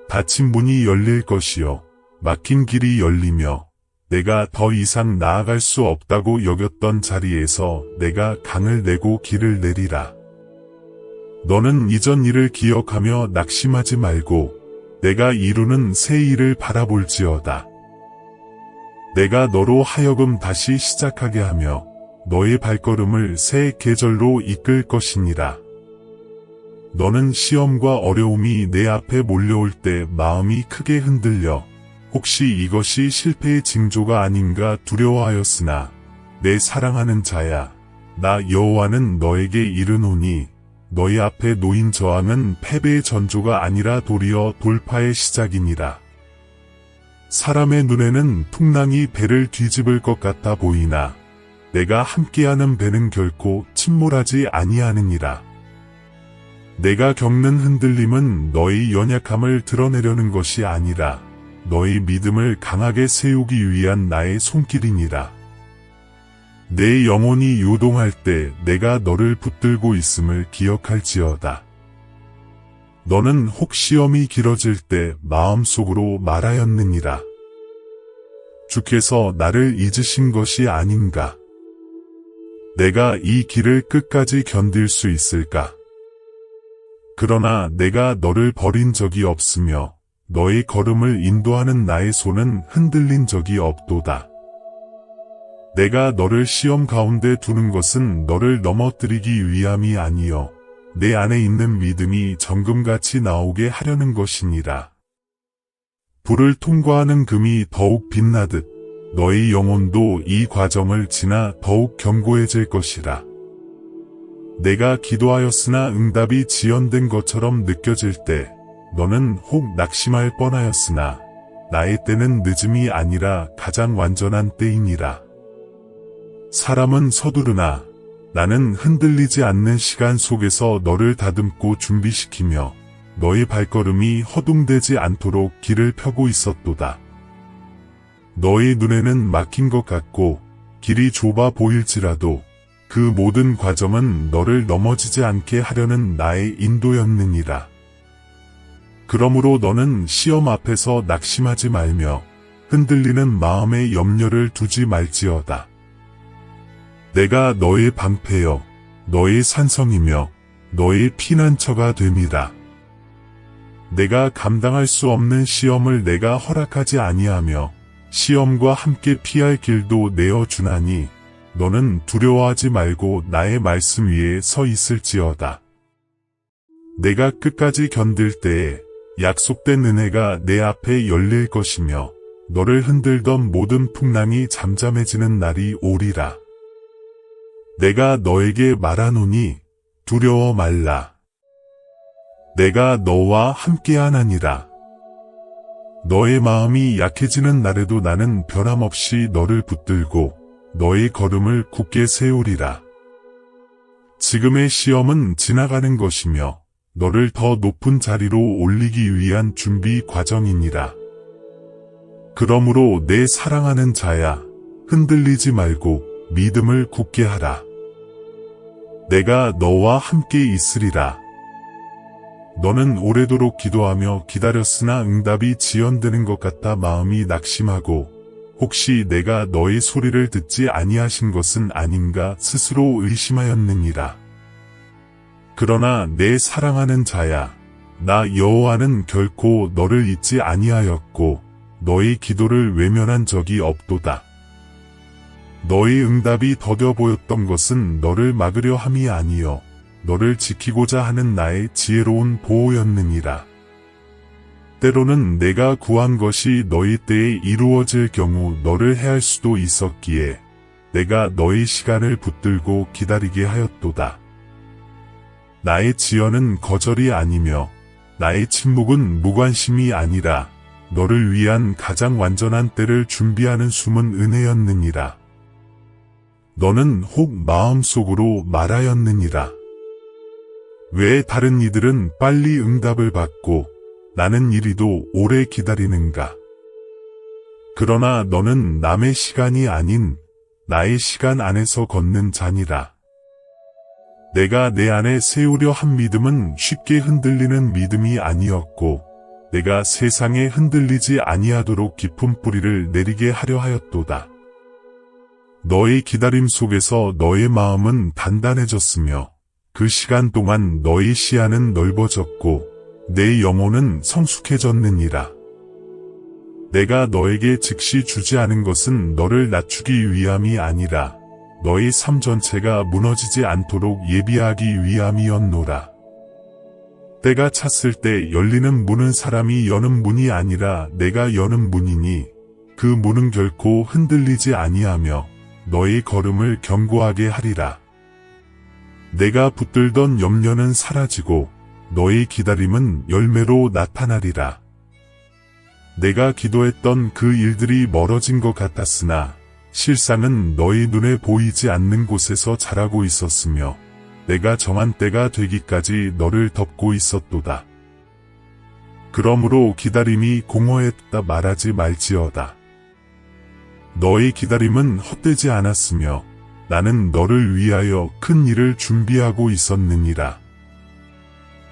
닫힌 문이 열릴 것이요 막힌 길이 열리며 내가 더 이상 나아갈 수 없다고 여겼던 자리에서 내가 강을 내고 길을 내리라. 너는 이전 일을 기억하며 낙심하지 말고 내가 이루는 새 일을 바라볼지어다. 내가 너로 하여금 다시 시작하게 하며 너의 발걸음을 새 계절로 이끌 것이니라. 너는 시험과 어려움이 내 앞에 몰려올 때 마음이 크게 흔들려 혹시 이것이 실패의 징조가 아닌가 두려워하였으나 내 사랑하는 자야, 나 여호와는 너에게 이르노니 너희 앞에 놓인 저항은 패배의 전조가 아니라 도리어 돌파의 시작이니라. 사람의 눈에는 풍랑이 배를 뒤집을 것 같아 보이나 내가 함께하는 배는 결코 침몰하지 아니하느니라. 내가 겪는 흔들림은 너희 연약함을 드러내려는 것이 아니라 너희 믿음을 강하게 세우기 위한 나의 손길이니라. 내 영혼이 요동할 때 내가 너를 붙들고 있음을 기억할지어다. 너는 혹 시험이 길어질 때 마음속으로 말하였느니라. 주께서 나를 잊으신 것이 아닌가? 내가 이 길을 끝까지 견딜 수 있을까? 그러나 내가 너를 버린 적이 없으며 너의 걸음을 인도하는 나의 손은 흔들린 적이 없도다. 내가 너를 시험 가운데 두는 것은 너를 넘어뜨리기 위함이 아니요 내 안에 있는 믿음이 정금같이 나오게 하려는 것이니라. 불을 통과하는 금이 더욱 빛나듯 너희 영혼도 이 과정을 지나 더욱 견고해질 것이라. 내가 기도하였으나 응답이 지연된 것처럼 느껴질 때 너는 혹 낙심할 뻔하였으나 나의 때는 늦음이 아니라 가장 완전한 때이니라. 사람은 서두르나 나는 흔들리지 않는 시간 속에서 너를 다듬고 준비시키며 너의 발걸음이 허둥대지 않도록 길을 펴고 있었도다. 너의 눈에는 막힌 것 같고 길이 좁아 보일지라도 그 모든 과정은 너를 넘어지지 않게 하려는 나의 인도였느니라. 그러므로 너는 시험 앞에서 낙심하지 말며 흔들리는 마음에 염려를 두지 말지어다. 내가 너의 방패여 너의 산성이며 너의 피난처가 됨이라. 내가 감당할 수 없는 시험을 내가 허락하지 아니하며 시험과 함께 피할 길도 내어주나니 너는 두려워하지 말고 나의 말씀 위에 서 있을지어다. 내가 끝까지 견딜 때에 약속된 은혜가 내 앞에 열릴 것이며 너를 흔들던 모든 풍랑이 잠잠해지는 날이 오리라. 내가 너에게 말하노니 두려워 말라. 내가 너와 함께하나니라. 너의 마음이 약해지는 날에도 나는 변함없이 너를 붙들고 너의 걸음을 굳게 세우리라. 지금의 시험은 지나가는 것이며 너를 더 높은 자리로 올리기 위한 준비 과정이니라. 그러므로 내 사랑하는 자야, 흔들리지 말고 믿음을 굳게 하라. 내가 너와 함께 있으리라. 너는 오래도록 기도하며 기다렸으나 응답이 지연되는 것 같아 마음이 낙심하고 혹시 내가 너의 소리를 듣지 아니하신 것은 아닌가 스스로 의심하였느니라. 그러나 내 사랑하는 자야, 나 여호와는 결코 너를 잊지 아니하였고 너의 기도를 외면한 적이 없도다. 너의 응답이 더뎌 보였던 것은 너를 막으려 함이 아니요 너를 지키고자 하는 나의 지혜로운 보호였느니라. 때로는 내가 구한 것이 너희 때에 이루어질 경우 너를 해할 수도 있었기에 내가 너의 시간을 붙들고 기다리게 하였도다. 나의 지연은 거절이 아니며 나의 침묵은 무관심이 아니라 너를 위한 가장 완전한 때를 준비하는 숨은 은혜였느니라. 너는 혹 마음속으로 말하였느니라. 왜 다른 이들은 빨리 응답을 받고 나는 이리도 오래 기다리는가? 그러나 너는 남의 시간이 아닌 나의 시간 안에서 걷는 자니라. 내가 내 안에 세우려 한 믿음은 쉽게 흔들리는 믿음이 아니었고 내가 세상에 흔들리지 아니하도록 깊은 뿌리를 내리게 하려 하였도다. 너의 기다림 속에서 너의 마음은 단단해졌으며 그 시간 동안 너의 시야는 넓어졌고 내 영혼은 성숙해졌느니라. 내가 너에게 즉시 주지 않은 것은 너를 낮추기 위함이 아니라 너의 삶 전체가 무너지지 않도록 예비하기 위함이었노라. 때가 찼을 때 열리는 문은 사람이 여는 문이 아니라 내가 여는 문이니 그 문은 결코 흔들리지 아니하며 너의 걸음을 견고하게 하리라. 내가 붙들던 염려는 사라지고 너의 기다림은 열매로 나타나리라. 내가 기도했던 그 일들이 멀어진 것 같았으나 실상은 너의 눈에 보이지 않는 곳에서 자라고 있었으며 내가 정한 때가 되기까지 너를 덮고 있었도다. 그러므로 기다림이 공허했다 말하지 말지어다. 너의 기다림은 헛되지 않았으며 나는 너를 위하여 큰 일을 준비하고 있었느니라.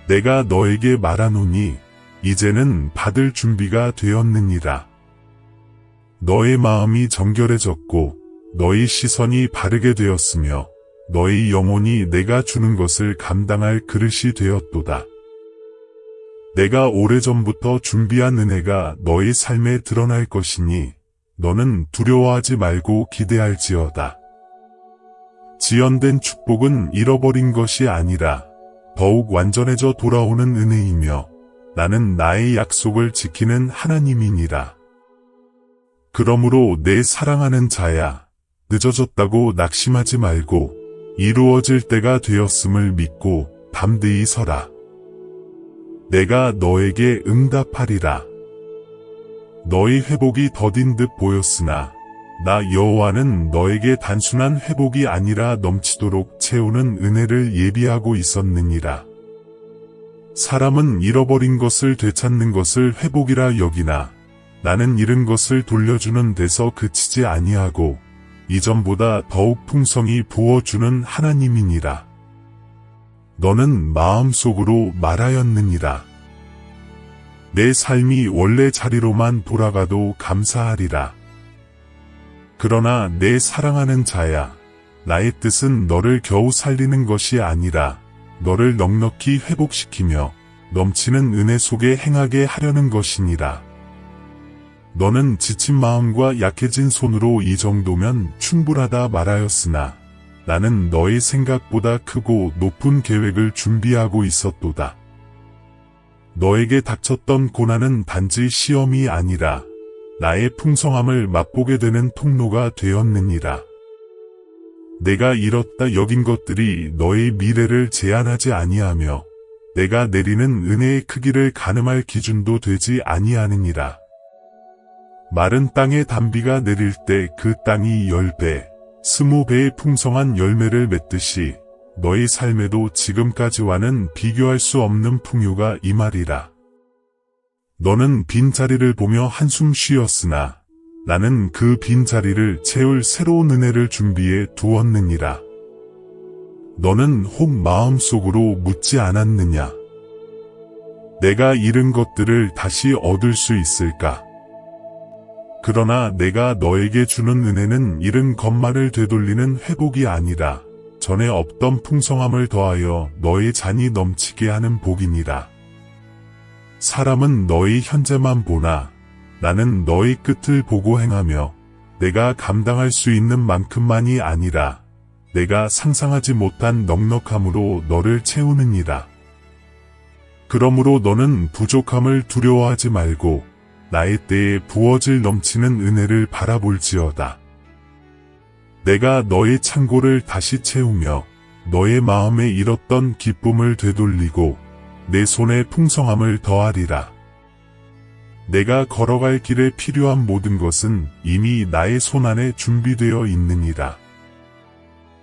내가 너에게 말하노니 이제는 받을 준비가 되었느니라. 너의 마음이 정결해졌고 너의 시선이 바르게 되었으며 너의 영혼이 내가 주는 것을 감당할 그릇이 되었도다. 내가 오래전부터 준비한 은혜가 너의 삶에 드러날 것이니 너는 두려워하지 말고 기대할지어다. 지연된 축복은 잃어버린 것이 아니라 더욱 완전해져 돌아오는 은혜이며 나는 나의 약속을 지키는 하나님이니라. 그러므로 내 사랑하는 자야, 늦어졌다고 낙심하지 말고 이루어질 때가 되었음을 믿고 담대히 서라. 내가 너에게 응답하리라. 너의 회복이 더딘 듯 보였으나 나 여호와는 너에게 단순한 회복이 아니라 넘치도록 채우는 은혜를 예비하고 있었느니라. 사람은 잃어버린 것을 되찾는 것을 회복이라 여기나 나는 잃은 것을 돌려주는 데서 그치지 아니하고 이전보다 더욱 풍성히 부어주는 하나님이니라. 너는 마음속으로 말하였느니라. 내 삶이 원래 자리로만 돌아가도 감사하리라. 그러나 내 사랑하는 자야, 나의 뜻은 너를 겨우 살리는 것이 아니라 너를 넉넉히 회복시키며 넘치는 은혜 속에 행하게 하려는 것이니라. 너는 지친 마음과 약해진 손으로 이 정도면 충분하다 말하였으나 나는 너의 생각보다 크고 높은 계획을 준비하고 있었도다. 너에게 닥쳤던 고난은 단지 시험이 아니라 나의 풍성함을 맛보게 되는 통로가 되었느니라. 내가 잃었다 여긴 것들이 너의 미래를 제한하지 아니하며 내가 내리는 은혜의 크기를 가늠할 기준도 되지 아니하느니라. 마른 땅에 단비가 내릴 때 그 땅이 10배, 20배의 풍성한 열매를 맺듯이 너의 삶에도 지금까지와는 비교할 수 없는 풍요가 임하리라. 너는 빈자리를 보며 한숨 쉬었으나 나는 그 빈자리를 채울 새로운 은혜를 준비해 두었느니라. 너는 혹 마음속으로 묻지 않았느냐? 내가 잃은 것들을 다시 얻을 수 있을까? 그러나 내가 너에게 주는 은혜는 잃은 것만을 되돌리는 회복이 아니라 전에 없던 풍성함을 더하여 너의 잔이 넘치게 하는 복이니라. 사람은 너의 현재만 보나 나는 너의 끝을 보고 행하며 내가 감당할 수 있는 만큼만이 아니라 내가 상상하지 못한 넉넉함으로 너를 채우느니라. 그러므로 너는 부족함을 두려워하지 말고 나의 때에 부어질 넘치는 은혜를 바라볼지어다. 내가 너의 창고를 다시 채우며 너의 마음에 잃었던 기쁨을 되돌리고 내 손에 풍성함을 더하리라. 내가 걸어갈 길에 필요한 모든 것은 이미 나의 손안에 준비되어 있느니라.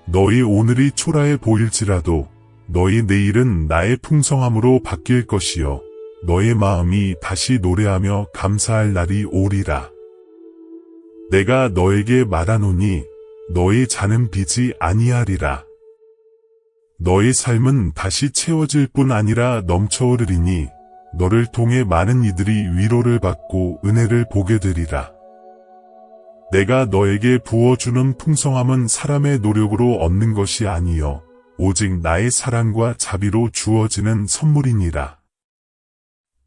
너희 오늘이 초라해 보일지라도 너희 내일은 나의 풍성함으로 바뀔 것이요 너의 마음이 다시 노래하며 감사할 날이 오리라. 내가 너에게 말하노니 너의 잔은 비지 아니하리라. 너의 삶은 다시 채워질 뿐 아니라 넘쳐오르리니 너를 통해 많은 이들이 위로를 받고 은혜를 보게 되리라. 내가 너에게 부어주는 풍성함은 사람의 노력으로 얻는 것이 아니요 오직 나의 사랑과 자비로 주어지는 선물이니라.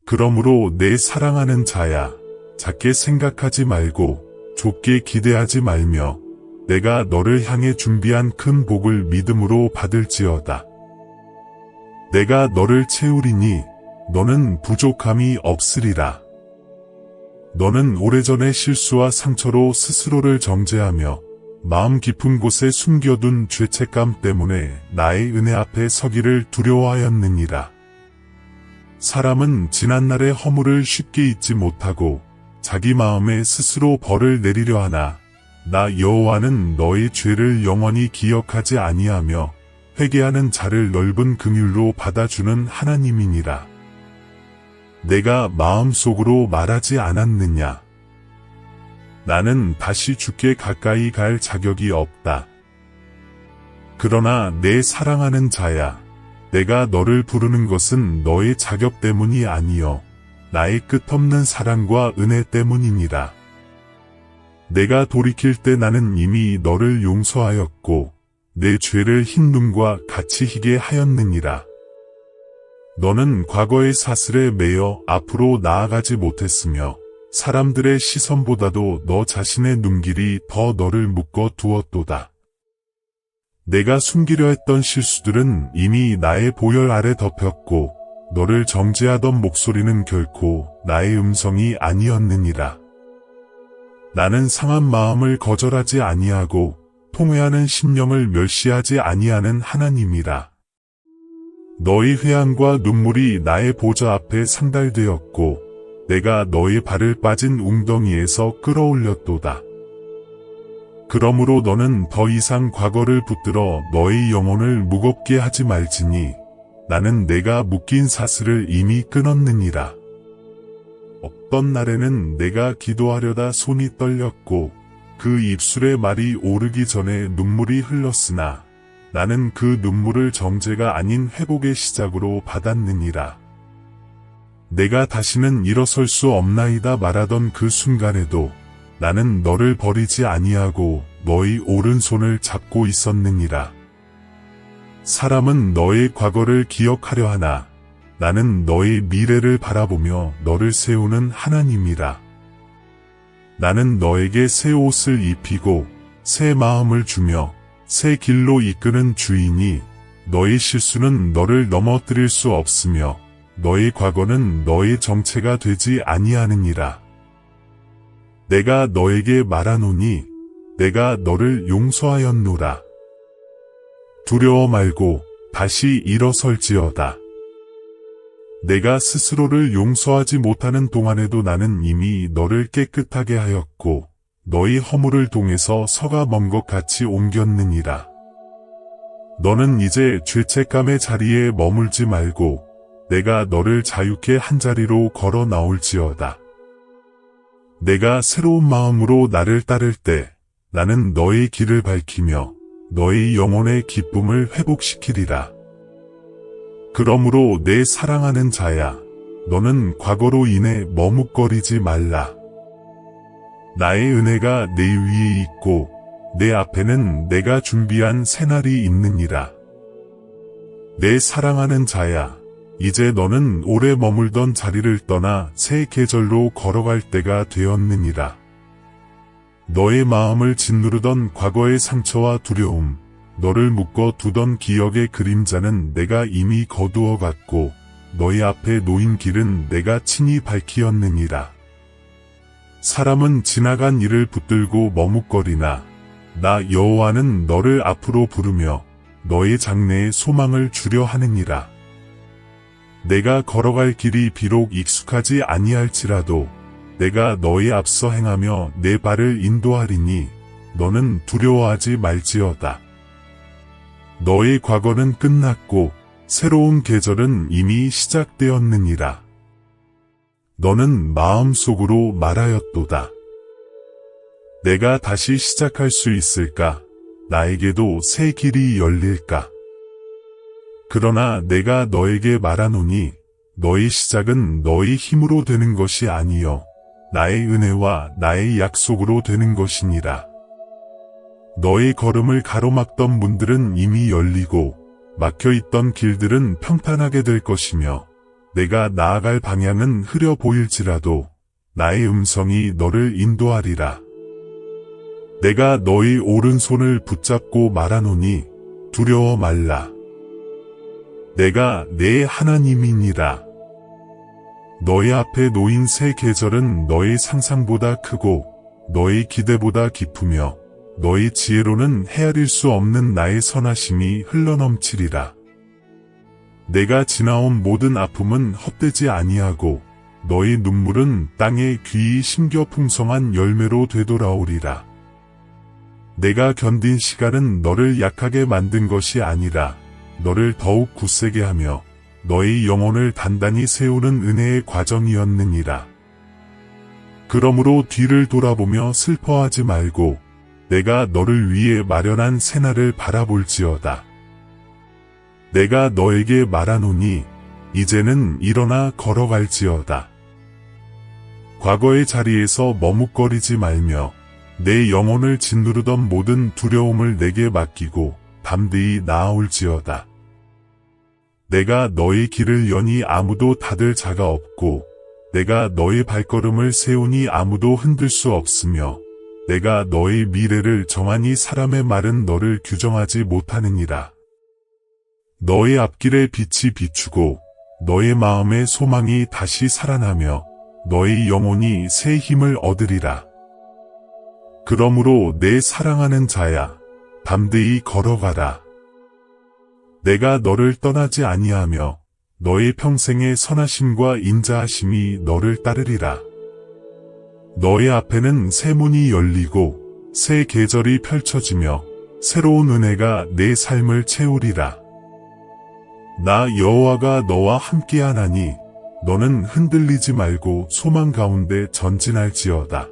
그러므로 내 사랑하는 자야, 작게 생각하지 말고 좁게 기대하지 말며 내가 너를 향해 준비한 큰 복을 믿음으로 받을지어다. 내가 너를 채우리니 너는 부족함이 없으리라. 너는 오래전의 실수와 상처로 스스로를 정죄하며 마음 깊은 곳에 숨겨둔 죄책감 때문에 나의 은혜 앞에 서기를 두려워하였느니라. 사람은 지난날의 허물을 쉽게 잊지 못하고 자기 마음에 스스로 벌을 내리려 하나 나 여호와는 너의 죄를 영원히 기억하지 아니하며 회개하는 자를 넓은 긍휼로 받아주는 하나님이니라. 내가 마음속으로 말하지 않았느냐? 나는 다시 주께 가까이 갈 자격이 없다. 그러나 내 사랑하는 자야, 내가 너를 부르는 것은 너의 자격 때문이 아니요 나의 끝없는 사랑과 은혜 때문이니라. 내가 돌이킬 때 나는 이미 너를 용서하였고 내 죄를 흰 눈과 같이 희게 하였느니라. 너는 과거의 사슬에 매여 앞으로 나아가지 못했으며 사람들의 시선보다도 너 자신의 눈길이 더 너를 묶어 두었도다. 내가 숨기려 했던 실수들은 이미 나의 보혈 아래 덮였고 너를 정죄하던 목소리는 결코 나의 음성이 아니었느니라. 나는 상한 마음을 거절하지 아니하고 통회하는 심령을 멸시하지 아니하는 하나님이라. 너의 회한과 눈물이 나의 보좌 앞에 상달되었고 내가 너의 발을 빠진 웅덩이에서 끌어올렸도다. 그러므로 너는 더 이상 과거를 붙들어 너의 영혼을 무겁게 하지 말지니 나는 내가 묶인 사슬을 이미 끊었느니라. 어떤 날에는 내가 기도하려다 손이 떨렸고 그 입술에 말이 오르기 전에 눈물이 흘렀으나 나는 그 눈물을 정죄가 아닌 회복의 시작으로 받았느니라. 내가 다시는 일어설 수 없나이다 말하던 그 순간에도 나는 너를 버리지 아니하고 너의 오른손을 잡고 있었느니라. 사람은 너의 과거를 기억하려 하나 나는 너의 미래를 바라보며 너를 세우는 하나님이라. 나는 너에게 새 옷을 입히고 새 마음을 주며 새 길로 이끄는 주이니 너의 실수는 너를 넘어뜨릴 수 없으며 너의 과거는 너의 정체가 되지 아니하느니라. 내가 너에게 말하노니 내가 너를 용서하였노라. 두려워 말고 다시 일어설지어다. 내가 스스로를 용서하지 못하는 동안에도 나는 이미 너를 깨끗하게 하였고 너의 허물을 통해서 서가 먼 것 같이 옮겼느니라. 너는 이제 죄책감의 자리에 머물지 말고 내가 너를 자유케 한자리로 걸어 나올지어다. 내가 새로운 마음으로 나를 따를 때 나는 너의 길을 밝히며 너의 영혼의 기쁨을 회복시키리라. 그러므로 내 사랑하는 자야, 너는 과거로 인해 머뭇거리지 말라. 나의 은혜가 내 위에 있고 내 앞에는 내가 준비한 새날이 있느니라. 내 사랑하는 자야, 이제 너는 오래 머물던 자리를 떠나 새 계절로 걸어갈 때가 되었느니라. 너의 마음을 짓누르던 과거의 상처와 두려움, 너를 묶어 두던 기억의 그림자는 내가 이미 거두어 갔고 너희 앞에 놓인 길은 내가 친히 밝히었느니라. 사람은 지나간 일을 붙들고 머뭇거리나 나 여호와는 너를 앞으로 부르며 너의 장래에 소망을 주려 하느니라. 내가 걸어갈 길이 비록 익숙하지 아니할지라도 내가 너의 앞서 행하며 내 발을 인도하리니 너는 두려워하지 말지어다. 너의 과거는 끝났고 새로운 계절은 이미 시작되었느니라. 너는 마음속으로 말하였도다. 내가 다시 시작할 수 있을까? 나에게도 새 길이 열릴까? 그러나 내가 너에게 말하노니 너의 시작은 너의 힘으로 되는 것이 아니요 나의 은혜와 나의 약속으로 되는 것이니라. 너의 걸음을 가로막던 문들은 이미 열리고 막혀있던 길들은 평탄하게 될 것이며 내가 나아갈 방향은 흐려 보일지라도 나의 음성이 너를 인도하리라. 내가 너의 오른손을 붙잡고 말하노니 두려워 말라. 내가 내 하나님이니라. 너의 앞에 놓인 새 계절은 너의 상상보다 크고 너의 기대보다 깊으며 너의 지혜로는 헤아릴 수 없는 나의 선하심이 흘러넘치리라. 내가 지나온 모든 아픔은 헛되지 아니하고 너의 눈물은 땅에 귀히 심겨 풍성한 열매로 되돌아오리라. 내가 견딘 시간은 너를 약하게 만든 것이 아니라 너를 더욱 굳세게 하며 너의 영혼을 단단히 세우는 은혜의 과정이었느니라. 그러므로 뒤를 돌아보며 슬퍼하지 말고 내가 너를 위해 마련한 새날을 바라볼지어다. 내가 너에게 말하노니 이제는 일어나 걸어갈지어다. 과거의 자리에서 머뭇거리지 말며 내 영혼을 짓누르던 모든 두려움을 내게 맡기고 담대히 나아올지어다. 내가 너의 길을 여니 아무도 닫을 자가 없고 내가 너의 발걸음을 세우니 아무도 흔들 수 없으며 내가 너의 미래를 정하니 사람의 말은 너를 규정하지 못하느니라. 너의 앞길에 빛이 비추고 너의 마음의 소망이 다시 살아나며 너의 영혼이 새 힘을 얻으리라. 그러므로 내 사랑하는 자야, 담대히 걸어가라. 내가 너를 떠나지 아니하며 너의 평생의 선하심과 인자하심이 너를 따르리라. 너의 앞에는 새 문이 열리고 새 계절이 펼쳐지며 새로운 은혜가 내 삶을 채우리라. 나 여호와가 너와 함께하나니 너는 흔들리지 말고 소망 가운데 전진할지어다.